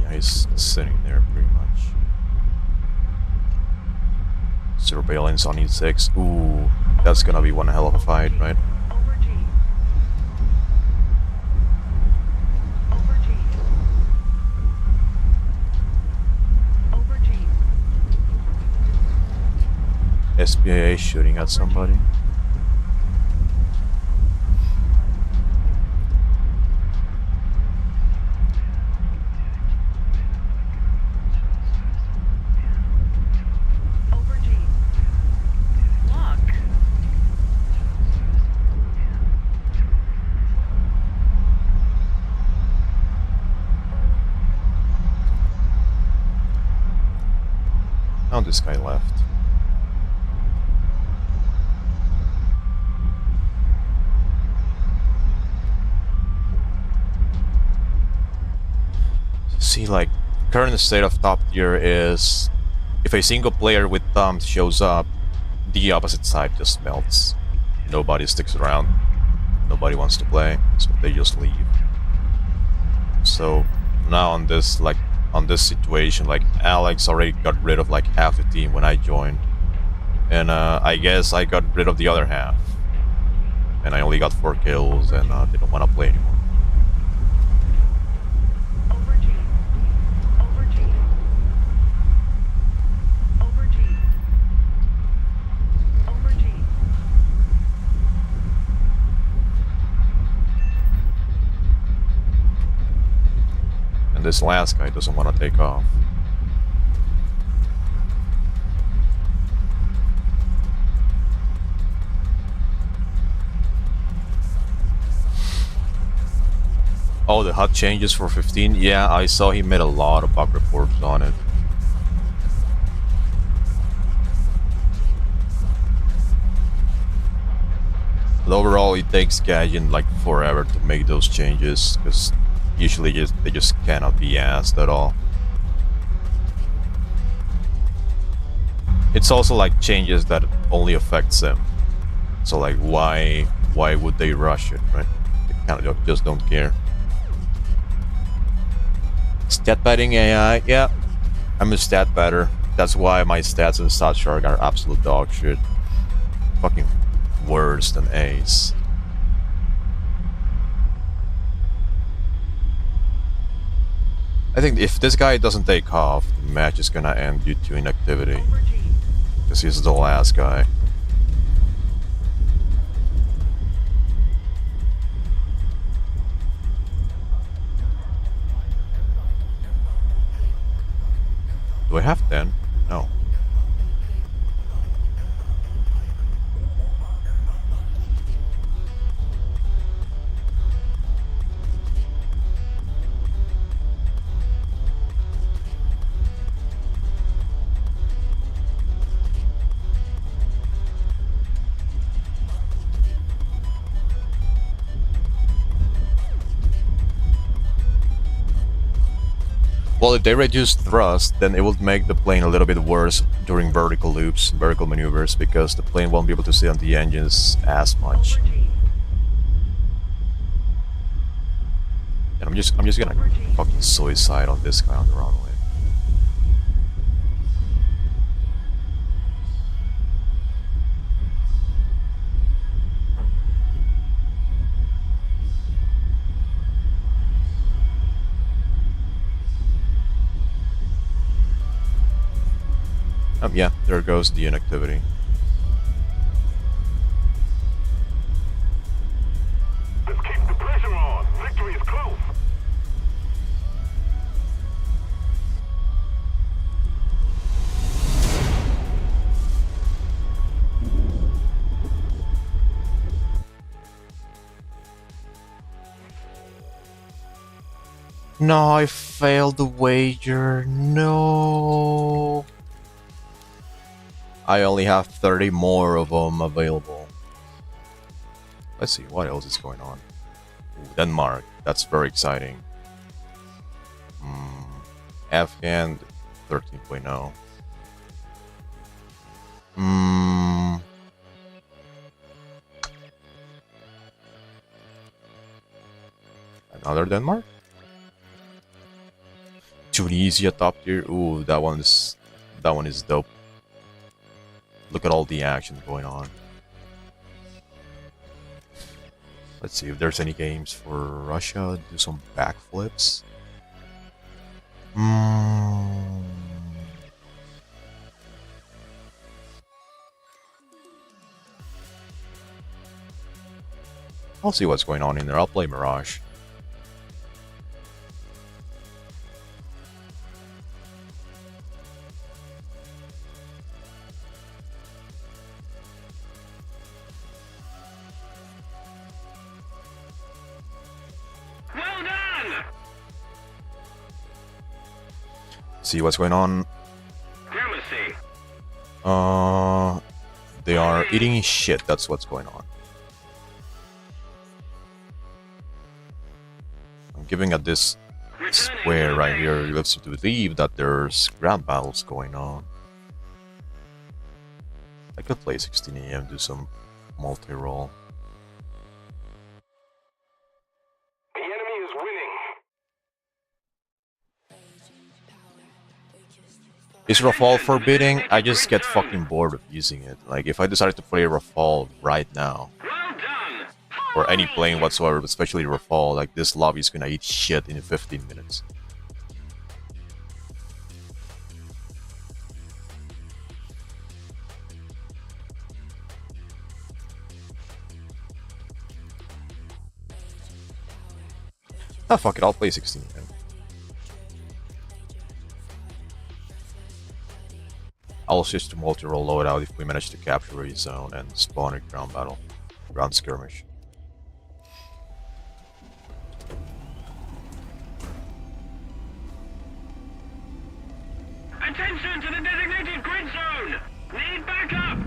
Yeah, he's sitting there pretty much. Surveillance on E6. Ooh, that's gonna be one hell of a fight, right? Over G. Over G. Over G. SPA shooting at somebody. Over G. Lock. Oh, this guy left. See, like, current state of top tier is if a single player with thumbs shows up, the opposite side just melts. Nobody sticks around. Nobody wants to play, so they just leave. So now on this situation, like Alex already got rid of like half the team when I joined, and I guess I got rid of the other half. and I only got 4 kills, and didn't want to play anymore. Over G. Over G. Over G. Over G. And this last guy doesn't want to take off. Oh, the HUD changes for 15? Yeah, I saw he made a lot of bug reports on it. But overall, it takes Gaijin like forever to make those changes, because usually they just cannot be asked at all. It's also like changes that only affects them. So like, why would they rush it, right? They kind of just don't care. Stat padding AI, yeah, I'm a stat padder. That's why my stats in Stat Shark are absolute dog shit. Fucking worse than Ace. I think if this guy doesn't take off, the match is gonna end due to inactivity. Over G. Because he's the last guy. Do I have 10? No. Well, if they reduce thrust, then it would make the plane a little bit worse during vertical loops, vertical maneuvers, because the plane won't be able to sit on the engines as much. Over G. And I'm just gonna fucking suicide on this guy on the runway. Yeah, there goes the inactivity. Let's keep the pressure on. Victory is close. No, I failed the wager. No. I only have 30 more of them available. Let's see, what else is going on? Ooh, Denmark, that's very exciting. Afghan 13.0. Another Denmark? Tunisia top tier. Ooh, that one is dope. Look at all the action going on. Let's see if there's any games for Russia. Do some backflips. I'll see what's going on in there. I'll play Mirage. Well done! See what's going on. Diplomacy. They are eating shit. That's what's going on. I'm giving at this square right here. Let's believe that there's ground battles going on. I could play 16 AM, do some multi-roll. The enemy is winning. Is Rafale forbidding? I just get fucking bored of using it. Like, if I decided to play Rafale right now, Well done! or any plane whatsoever, especially Rafale, like this lobby is gonna eat shit in 15 minutes. Ah, fuck it, I'll play 16 then. I'll switch to multi-role loadout if we manage to capture a zone and spawn a ground battle, ground skirmish. Attention to the designated grid zone! Need backup!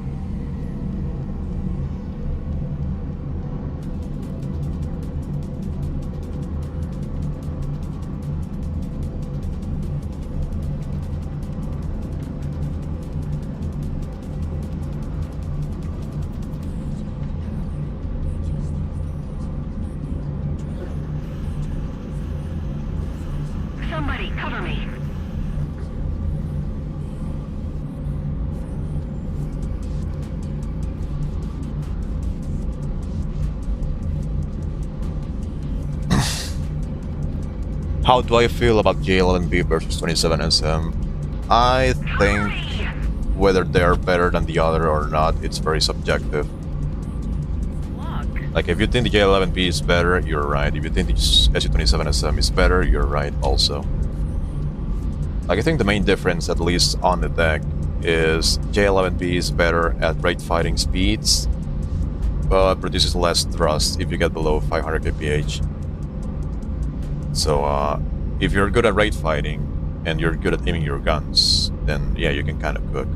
Somebody cover me. How do I feel about J11B versus 27SM? I think whether they're better than the other or not, it's very subjective. Look. Like, if you think the J11B is better, you're right. If you think the SU-27SM is better, you're right also. Like, I think the main difference, at least on the deck, is J11B is better at raid fighting speeds, but produces less thrust if you get below 500 kph. So, if you're good at raid fighting, and you're good at aiming your guns, then yeah, you can kind of cook.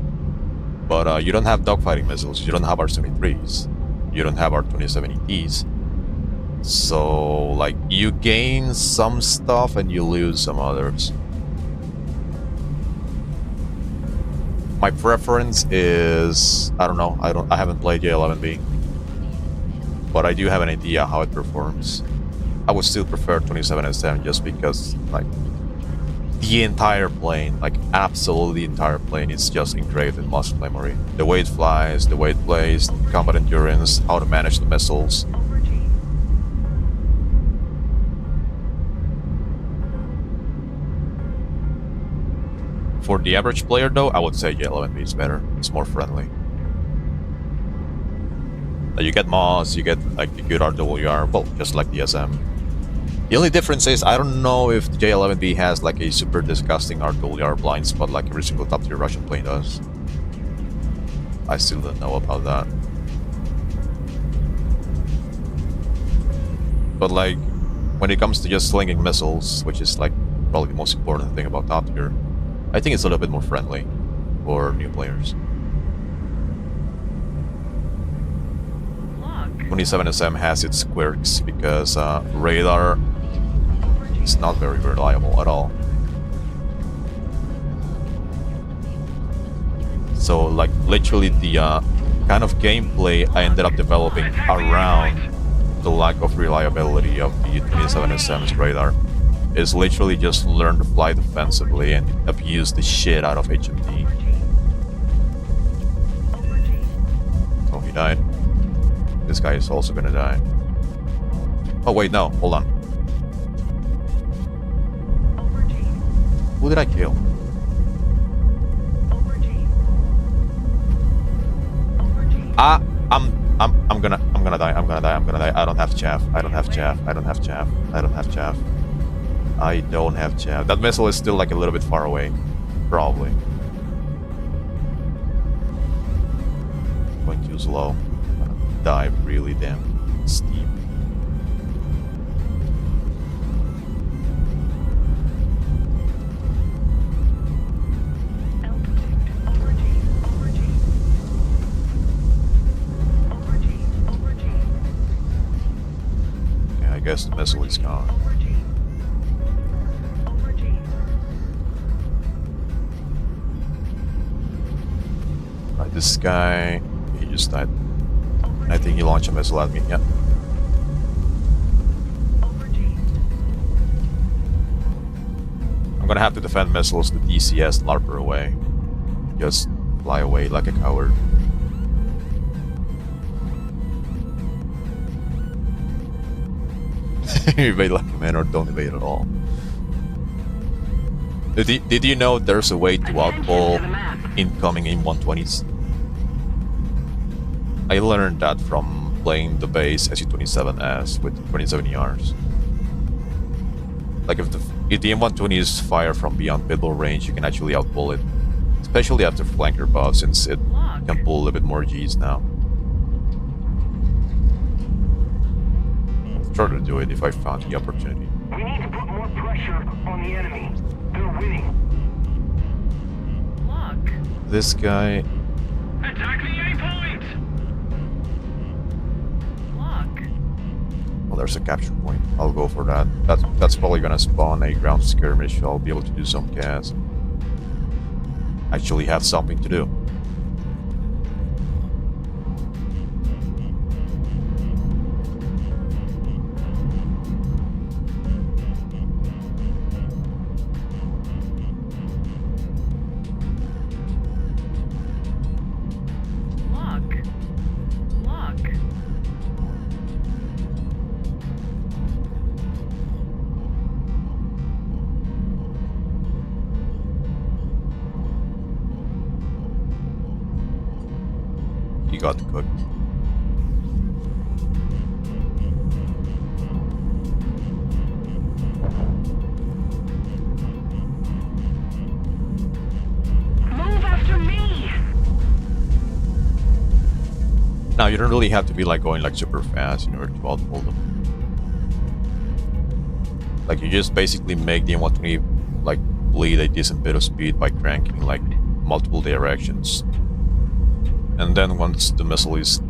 But you don't have dogfighting missiles, you don't have R-73s, you don't have R-27ETs. So, like, you gain some stuff and you lose some others. My preference is, I don't know, I haven't played J11B, but I do have an idea how it performs. I would still prefer 27SM just because, like, the entire plane, like absolutely the entire plane, is just engraved in muscle memory. The way it flies, the way it plays, combat endurance, how to manage the missiles. Over G. For the average player though, I would say J11B is better. It's more friendly. You get mods, you get like the good RWR, well, just like the SM. The only difference is, I don't know if the J11B has like a super disgusting RWR blind spot like every single top tier Russian plane does. I still don't know about that. But like, when it comes to just slinging missiles, which is like probably the most important thing about top tier, I think it's a little bit more friendly for new players. 27SM has its quirks because radar is not very reliable at all. So like literally the kind of gameplay I ended up developing around the lack of reliability of the 27SM's radar is literally just learn to fly defensively and abuse the shit out of HMT. Oh, he died. This guy is also gonna die. Oh wait, no, hold on. Who did I kill? I'm gonna die. I don't have chaff. I don't have chaff. I don't have chaff. That missile is still like a little bit far away. Probably. Going too slow. Dive really damn steep. Yeah, I guess the missile is gone. Right, this guy, he just died. I think he launched a missile at me, yeah. I'm gonna have to defend missiles to DCS LARPer away. Just fly away like a coward. Evade like a man or don't evade at all. Did you know there's a way to outball incoming in 120s? I learned that from playing the base SU-27S with 27ERs. Like if the M120s fire from beyond pitbull range, you can actually outpull it. Especially after flanker buff, since it can pull a little bit more Gs now. I'll try to do it if I found the opportunity. We need to put more pressure on the enemy. They're winning. Lock. This guy... Attack the A point! Lock. Well, there's a capture point. I'll go for that. That's probably gonna spawn a ground skirmish, so I'll be able to do some gas. Actually have something to do. Lock. Lock. You got the cook. Move after me. Now you don't really have to be like going like super fast in order to outpull them. Like you just basically make the M120 like bleed a decent bit of speed by cranking like multiple directions. And then once the missile is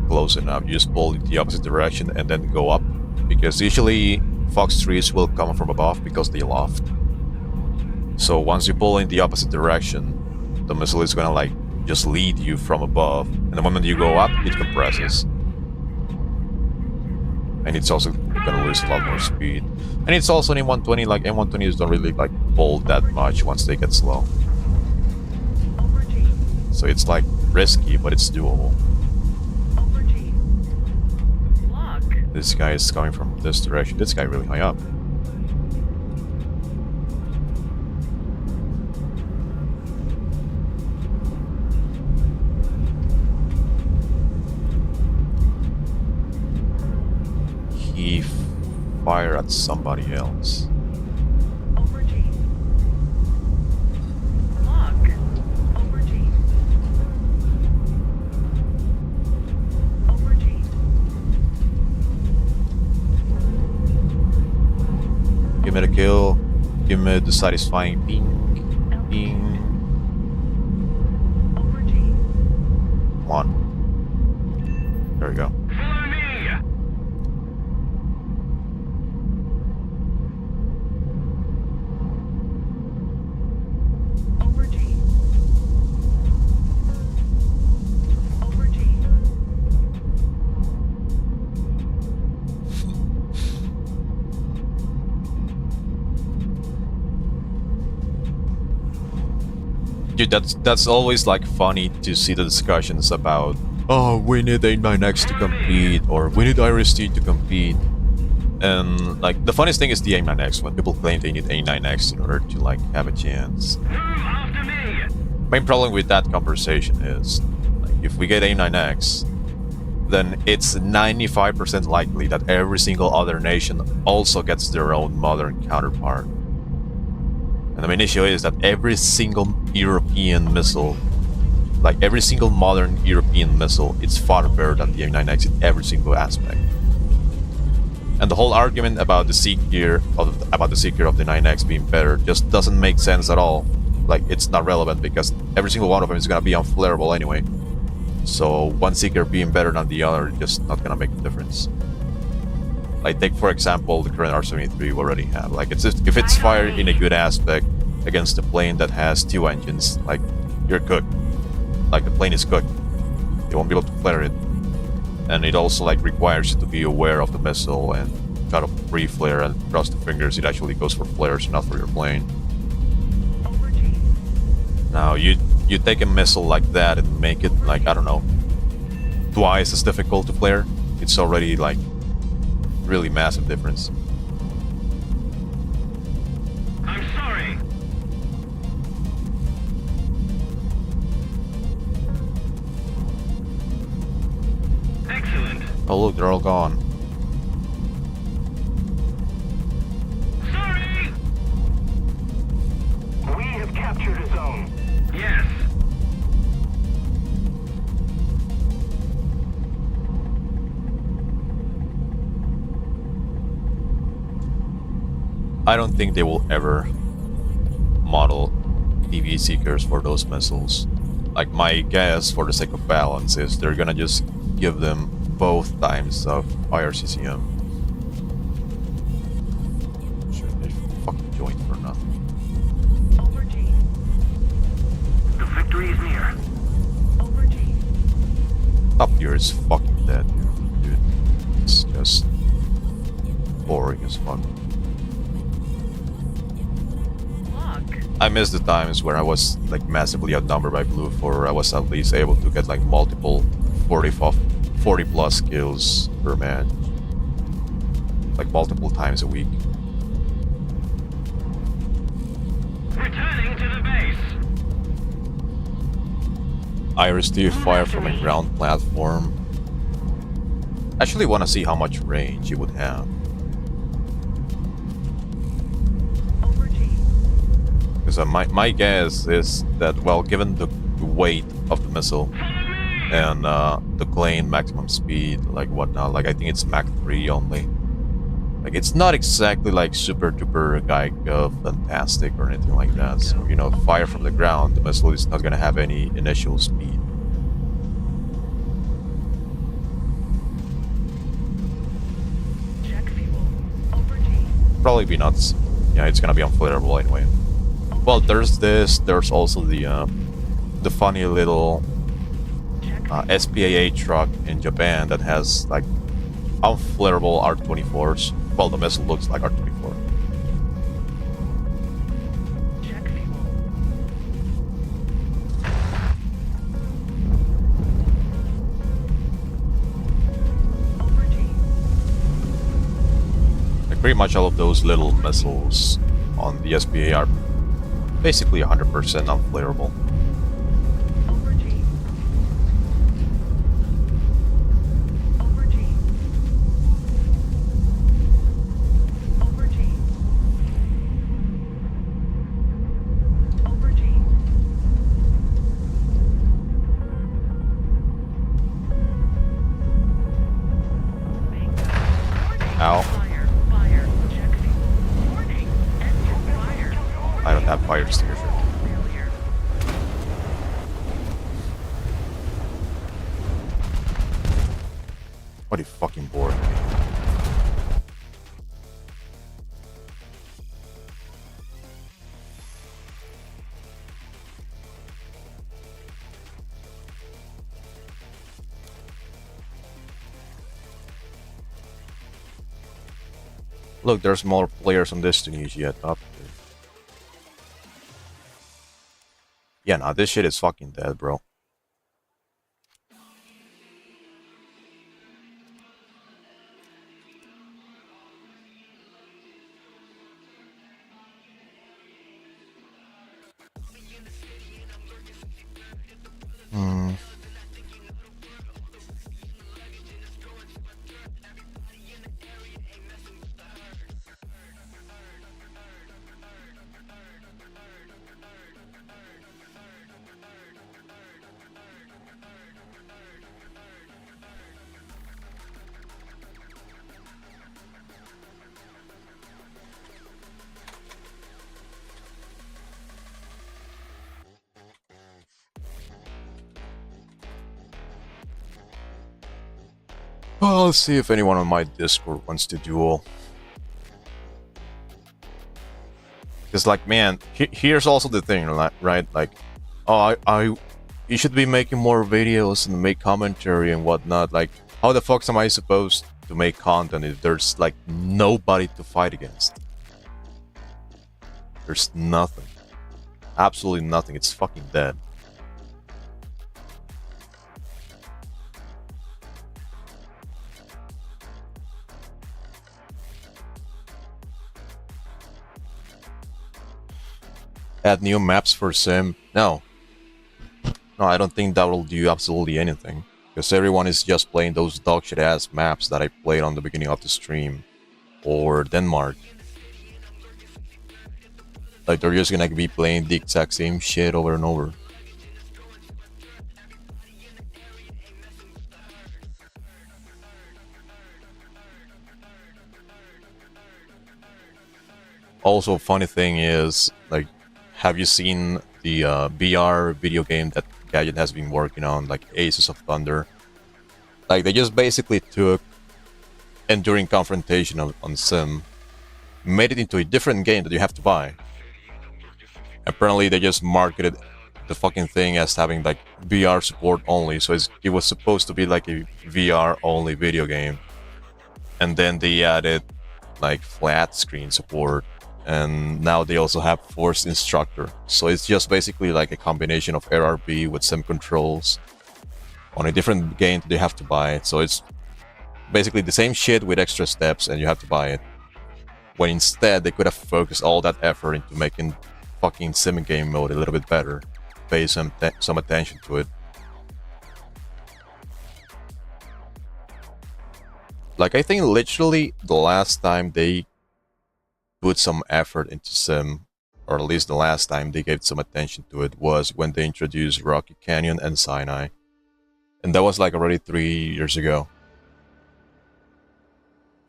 close enough, you just pull in the opposite direction and then go up. Because usually Fox 3s will come from above because they loft. So once you pull in the opposite direction, the missile is gonna like just lead you from above. And the moment you go up, it compresses. And it's also gonna lose a lot more speed. And it's also an M120, like M120s don't really like pull that much once they get slow. Over G. So it's like risky, but it's doable. Over G. Lock. This guy is coming from this direction. This guy really high up. He fire at somebody else. Over G. Lock. Over G. Over G. Give me the kill. Give me the satisfying ping. Ping. Over G. Come on. There we go. Follow me! Over G. Over G. Dude, that's always like funny to see the discussions about, oh, we need A9X to compete, or we need Iris-T to compete. And like the funniest thing is the A9X, when people claim they need A9X in order to like have a chance. Move after me! Main problem with that conversation is, like, if we get A9X, then it's 95% likely that every single other nation also gets their own modern counterpart. And the main issue is that every single European missile, like every single modern European missile, it's far better than the A9X in every single aspect. And the whole argument about the C-gear of the 9X being better just doesn't make sense at all. Like, it's not relevant because every single one of them is gonna be unflareable anyway. So one C-gear being better than the other is just not gonna make a difference. Like, take for example the current R73 we already have. Like, it's just, if it's fired in a good aspect against a plane that has 2 engines, like, you're cooked. Like, the plane is cooked. You won't be able to flare it. And it also like requires you to be aware of the missile and try to pre-flare and cross the fingers it actually goes for flares, not for your plane. Over G. Now you take a missile like that and make it like, I don't know, twice as difficult to flare. It's already like really massive difference. I'm sorry. Excellent. Oh look, they're all gone. Sorry. We have captured a zone. Yes. I don't think they will ever model TV seekers for those missiles. Like, my guess, for the sake of balance, is they're gonna just give them both times of IRCCM. Shit, they fucking joined for nothing. Over G. The victory is near. Over G. Top tier is fucking dead, dude. It's just boring as fuck. Lock. I miss the times where I was like massively outnumbered by blue, for I was at least able to get like multiple 40 plus kills per match, like multiple times a week. Returning to the base. Iris, do you fire from a ground platform? Actually want to see how much range you would have. Over G. Because my guess is that, well, given the weight of the missile and the claimed maximum speed, like whatnot, like I think it's Mach 3 only. Like, it's not exactly like super duper fantastic or anything like that. So, you know, fire from the ground, the missile is not gonna have any initial speed. Check fuel. Over G. Probably be nuts. Yeah, it's gonna be unflareable anyway. Well, there's this. There's also the funny little Check SPAA truck in Japan that has like unflareable R-24s. Well, the missile looks like R-24. check fuel. Over G. Like, pretty much all of those little missiles on the SPA are basically 100% unflareable. Over G. Over G. Over G. Over G. Bingo. Warning. Ow. Fire. Fire. Check fuel. Warning. Engine fire. I don't have fire extinguisher. Failure. What are you fucking bored? Look, there's more players on Destiny yet up there. Yeah, nah, this shit is fucking dead, bro. Well, let's see if anyone on my Discord wants to duel. Because, like, man, here's also the thing, right? Like, oh, you should be making more videos and make commentary and whatnot. Like, how the fuck am I supposed to make content if there's, like, nobody to fight against? There's nothing. Absolutely nothing. It's fucking dead. Add new maps for Sim? No. No, I don't think that will do absolutely anything. Because everyone is just playing those dog shit ass maps that I played on the beginning of the stream. Or Denmark. Like, they're just gonna be playing the exact same shit over and over. Also, funny thing is, like, have you seen the VR video game that Gadget has been working on, like Aces of Thunder? Like, they just basically took Enduring Confrontation on Sim, made it into a different game that you have to buy. Apparently, they just marketed the fucking thing as having like VR support only, so it was supposed to be like a VR only video game. And then they added like flat screen support, and now they also have Force Instructor. So it's just basically like a combination of RRB with Sim controls on a different game that you have to buy. So it's basically the same shit with extra steps, and you have to buy it. When instead they could have focused all that effort into making fucking sim game mode a little bit better, pay some attention to it. Like, I think literally the last time they put some effort into sim, or at least the last time they gave some attention to it, was when they introduced Rocky Canyon and Sinai. And that was like already 3 years ago.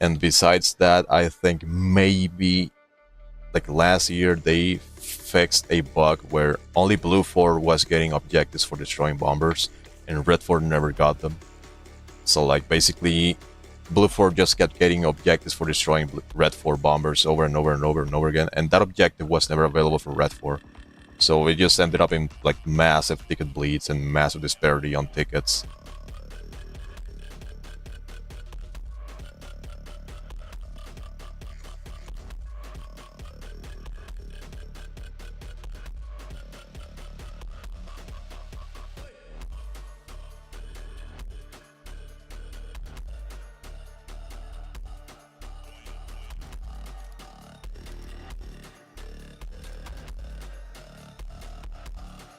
And besides that, I think maybe like last year they fixed a bug where only Blue 4 was getting objectives for destroying bombers and Red 4 never got them. So like basically Blue 4 just kept getting objectives for destroying Red 4 bombers over and over and over and over again, and that objective was never available for Red 4. So it just ended up in like massive ticket bleeds and massive disparity on tickets.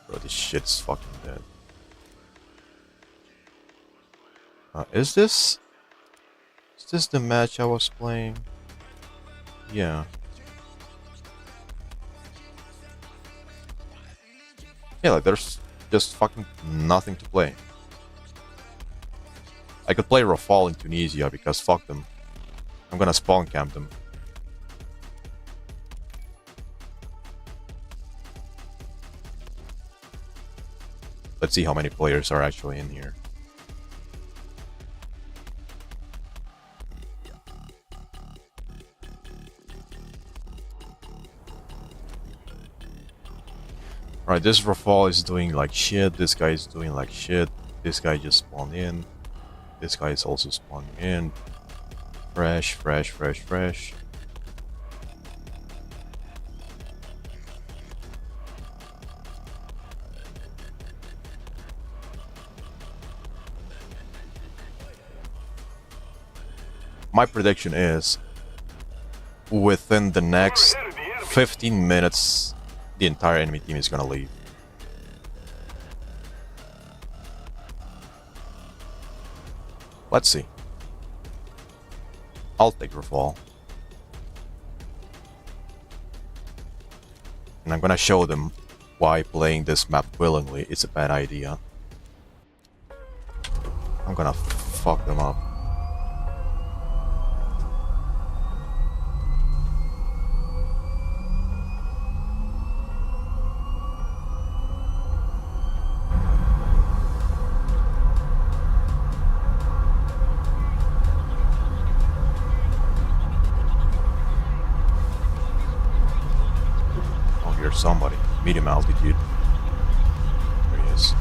Bro, this shit's fucking dead. Is this the match I was playing? Yeah. Yeah, like there's just fucking nothing to play. I could play Rafal in Tunisia because fuck them. I'm gonna spawn camp them. Let's see how many players are actually in here. Alright, this Rafal is doing like shit, this guy is doing like shit, this guy just spawned in, this guy is also spawning in. Fresh. My prediction is within the next 15 minutes, the entire enemy team is gonna leave. Let's see. I'll take Rafal. And I'm gonna show them why playing this map willingly is a bad idea. I'm gonna fuck them up. Somebody. Medium altitude. There he is.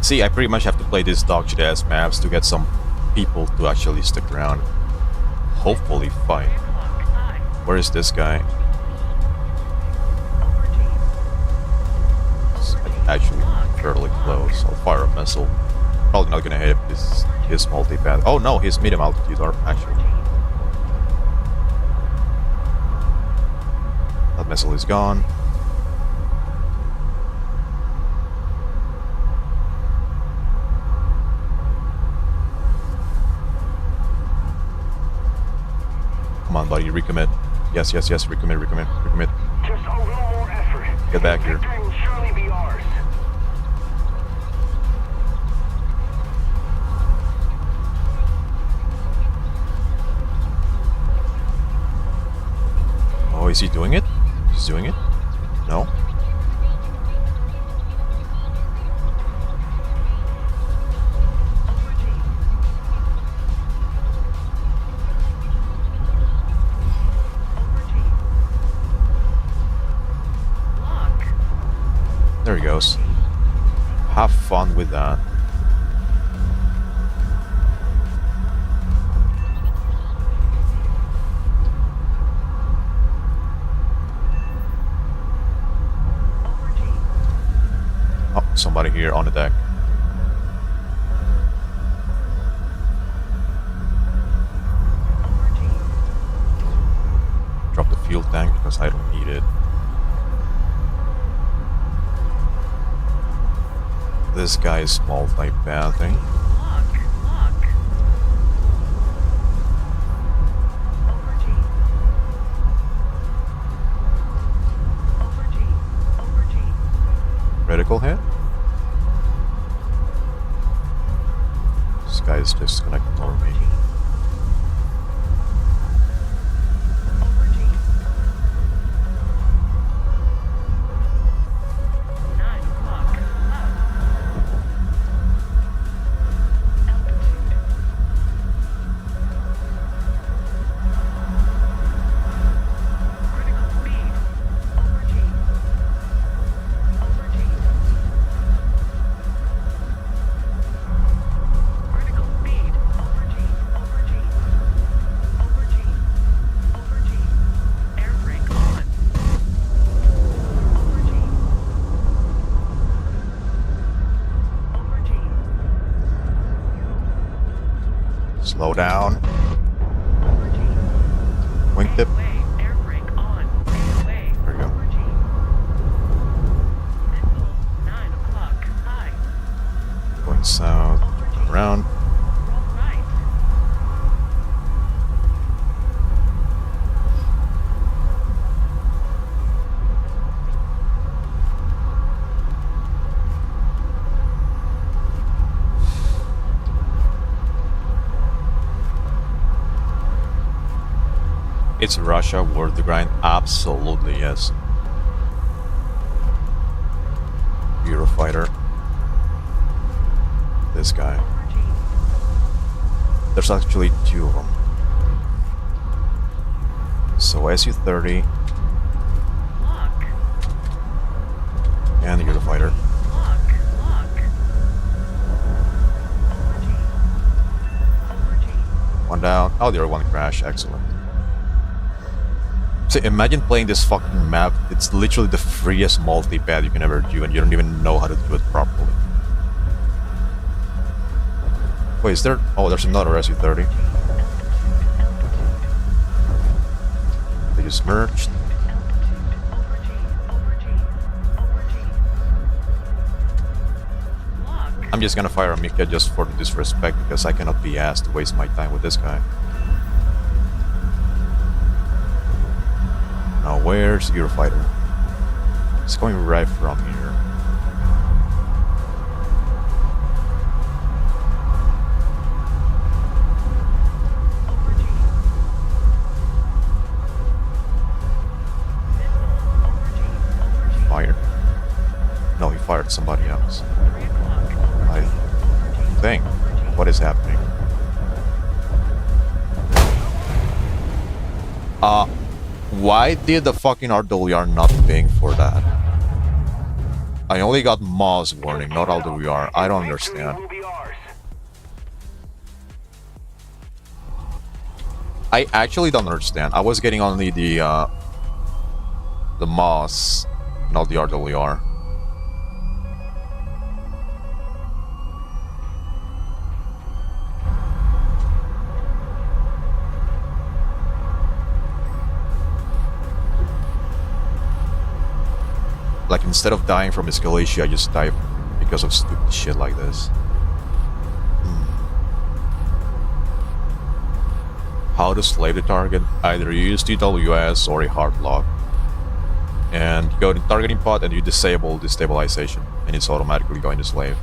See, I pretty much have to play these dog shit ass maps to get some people to actually stick around. Hopefully fight. Where is this guy? It's actually fairly close. I'll fire a missile. Probably not gonna hit his multi-path. Oh no, his medium altitude are actually. That missile is gone. Come on, buddy, recommit. Yes, recommit. Just a little more effort. Get back here. Victory will surely be ours. Oh, is he doing it? He's doing it? No? There he goes. Have fun with that. Oh, somebody here on the deck. Drop the fuel tank because I don't need it. This guy is multi-pathing. Critical hit? This guy is just gonna ignore me. Slow down. Wingtip. There we go. Going south. Around. It's Russia worth the grind? Absolutely, yes. Eurofighter. This guy. There's actually two of them. So Su-30 and the Eurofighter. One down. Oh, the other one crashed. Excellent. So imagine playing this fucking map. It's literally the freest multi-path you can ever do, and you don't even know how to do it properly. Wait, is there? Oh, there's another Su-30. They just merged. I'm just gonna fire a Mika just for the disrespect because I cannot be asked to waste my time with this guy. Now where's Eurofighter? It's going right from here. Fire? No, he fired somebody else. I think. What is happening? Why did the fucking RWR not ping for that? I only got Moss warning, not LWR. I don't understand. Will be ours. I actually don't understand. I was getting only the Moss, not the RWR. Like, instead of dying from escalation, I just die because of stupid shit like this. How to slay the target? Either you use TWS or a hard lock. And you go to targeting pod and you disable the stabilization, and it's automatically going to slave.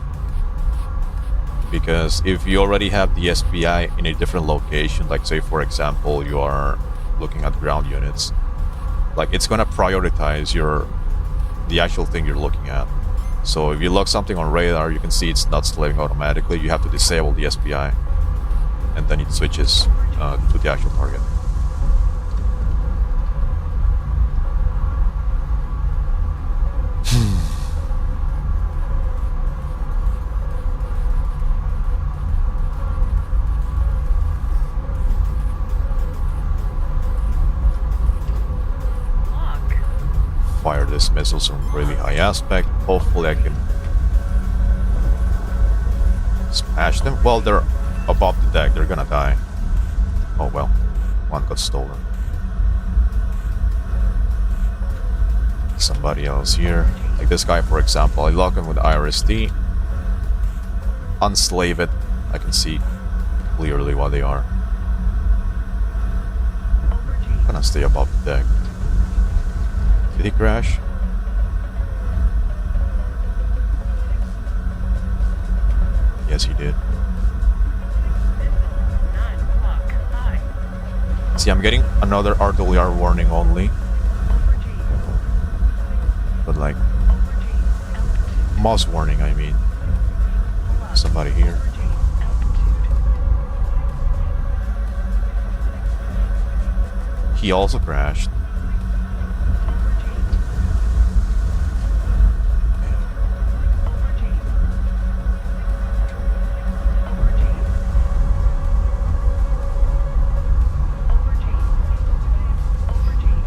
Because if you already have the SPI in a different location, like say for example you are looking at ground units, like it's gonna prioritize the actual thing you're looking at. So if you look something on radar, you can see it's not slaving automatically. You have to disable the SPI, and then it switches to the actual target. Lock. Fire these missiles from really high aspect. Hopefully I can smash them. Well, they're above the deck. They're gonna die. Oh well. One got stolen. Somebody else here. Like this guy, for example. I lock him with IRST. Unslave it. I can see clearly what they are. I'm gonna stay above the deck. Did he crash? Yes, he did. 9 o'clock. High. See, I'm getting another RWR warning only. Over G. But like, Over G. Altitude. Moss warning, I mean. Pull up. Somebody here. Over G. Altitude. He also crashed. Over G. Over G. Over G. Over G. Over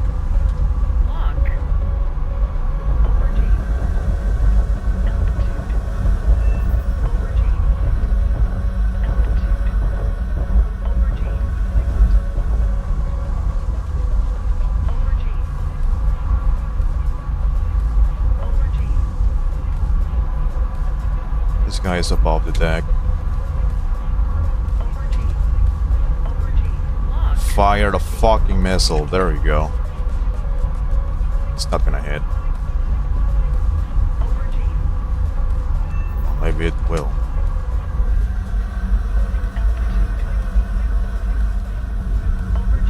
G. Lock. Over G. Altitude. Over G. Altitude. Over G. Over G. Over G. This guy is above the deck. Over G. Over G. Lock. Fire the fucking missile. There we go. It's not gonna hit. Over G. Well, maybe it will. Altitude. Over G. Over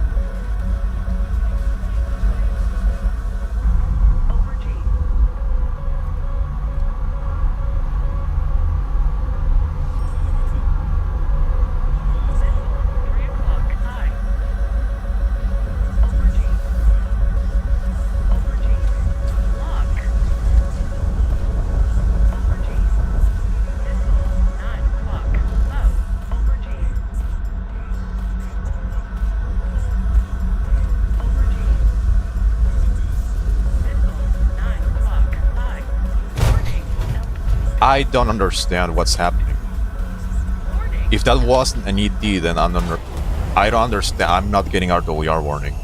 G. Missile. 3 o'clock. High. Over G. Over G. Lock. Over G. Missile. 9 o'clock. Low. Over G. Over G. Missile. 9 o'clock. High. Warning. Altitude. I don't understand what's happening. Warning. If that wasn't an ED, then I don't understand. I'm not getting RWR warning.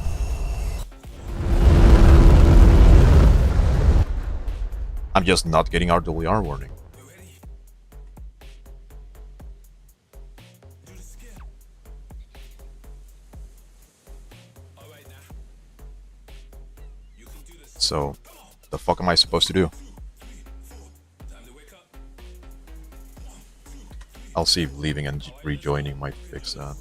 I'm just not getting RWR warning. So, the fuck am I supposed to do? I'll see if leaving and rejoining might fix that.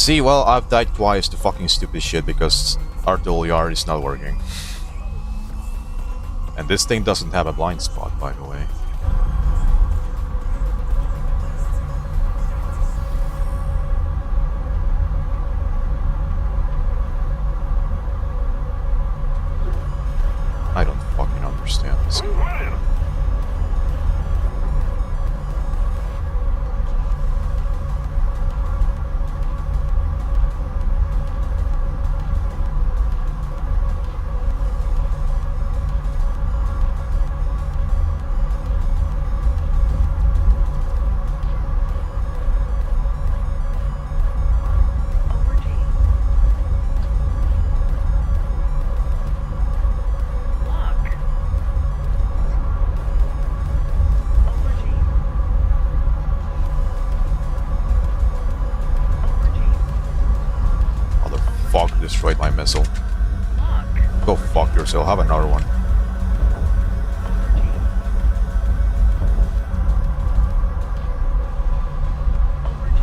See, well, I've died twice to fucking stupid shit because RWR is not working. And this thing doesn't have a blind spot, by the way. I don't fucking understand this. Who hit him? Over G. Lock. Over G. Over G. Motherfucker destroyed my missile. Lock. Go fuck yourself, have another one. Over G. Over G.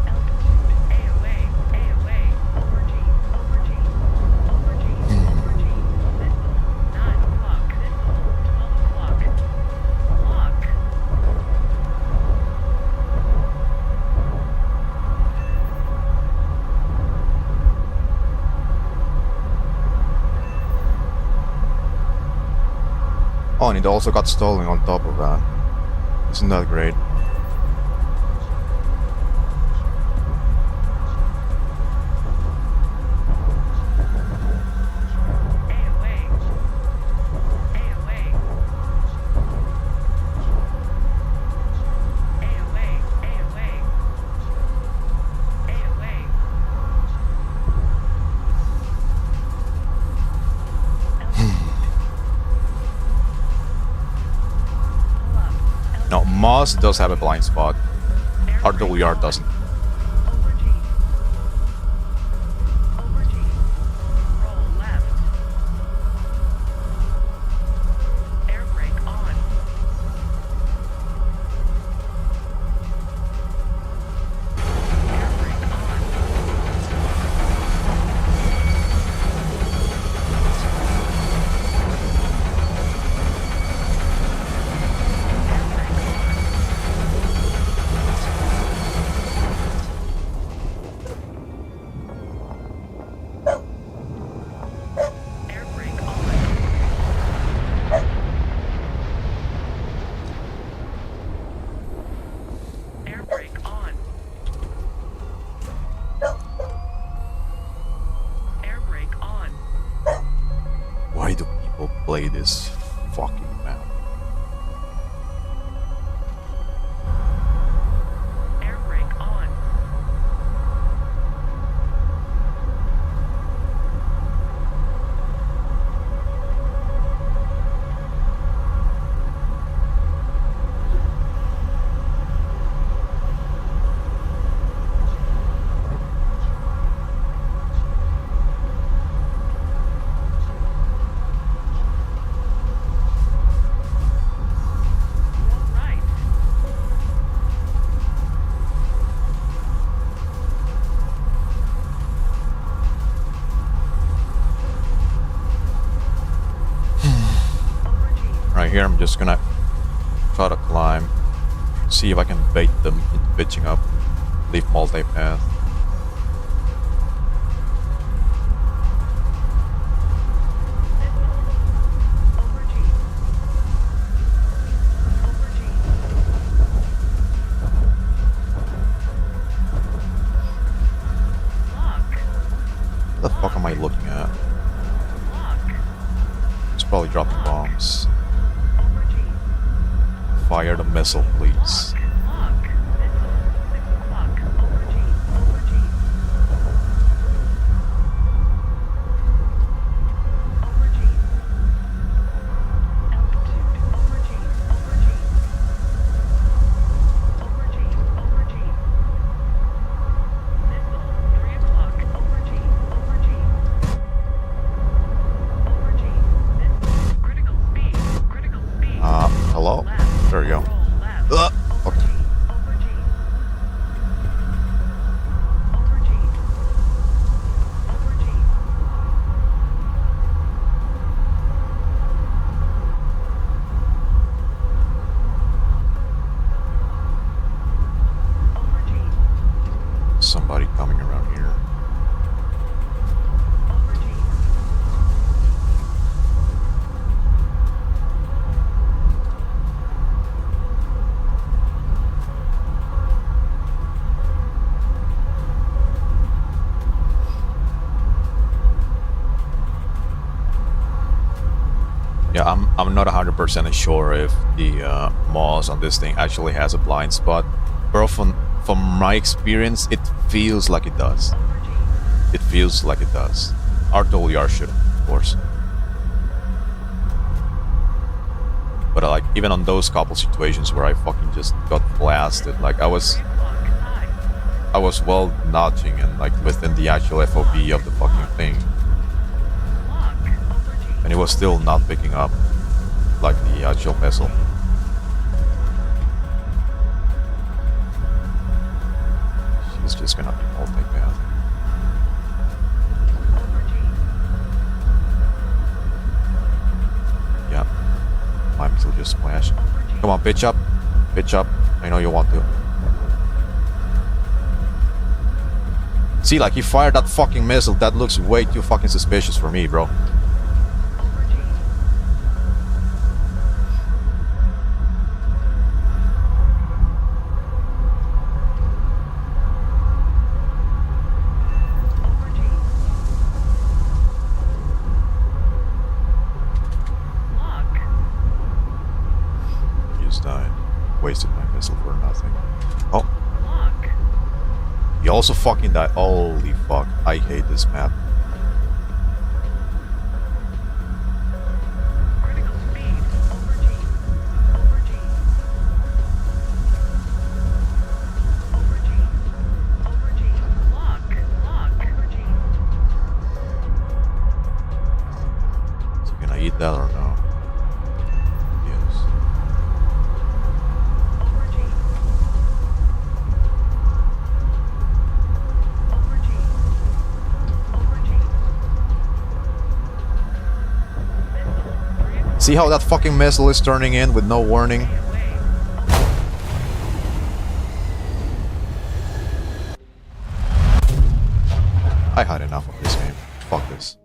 Altitude. AOA. AOA. Over G. Over G. Over G. Over G. Missile. 9 o'clock. Missile. 12 o'clock. Lock. Oh, and it also got stolen on top of that. Isn't that great? AOA. AOA. AOA. AOA. AOA. Pull up. No, Moss does have a blind spot. RWR doesn't. Over G. Over G. Roll left. Air brake on. Air brake on. Air brake on. Air brake on. Air brake on. Air brake on. Why do people play this fucking map? Air brake on. Roll right. Over G. Right here, I'm just gonna try to climb. See if I can bait them into pitching up. Leave multipath. Missile. Over G. Over G. Lock. What the fuck am I looking at? Lock. It's probably dropping bombs. Over G. Fire the missile, please. Lock. Missile. 6 o'clock. Over G. Over G. Over G. Altitude. Over G. Over G. Over G. Over G. Missile. 3 o'clock. Over G. Over G. Over G. Missile. Critical speed. Critical speed. Hello? Left. There we go. Roll left. Fucking Yeah, I'm not 100% sure if the moss on this thing actually has a blind spot. But from my experience, it feels like it does. Over G. It feels like it does. RWR shouldn't, of course. But like, even on those couple situations where I fucking just got blasted, like I was Grid lock high. well notching and like within the actual FOB of the fucking thing. Lock. Over G. And it was still not picking up like the actual missile. She's just gonna be multi-path. Over G. Yeah. Might as well just splash. Over G. Come on, pitch up. Pitch up. I know you want to. See, like, he fired that fucking missile. That looks way too fucking suspicious for me, bro. Over G. Over G. Lock. He just died. Wasted my missile for nothing. Oh, Lock. he also fucking died. Holy fuck. I hate this map. Critical speed. Over G. Over G. Over G. Over G. Lock. Lock. Over G. Is he gonna eat that or no? Yes. Over G. Over G. Over G. Missile. See how that fucking missile is turning in with no warning? Away. I had enough of this game. Fuck this.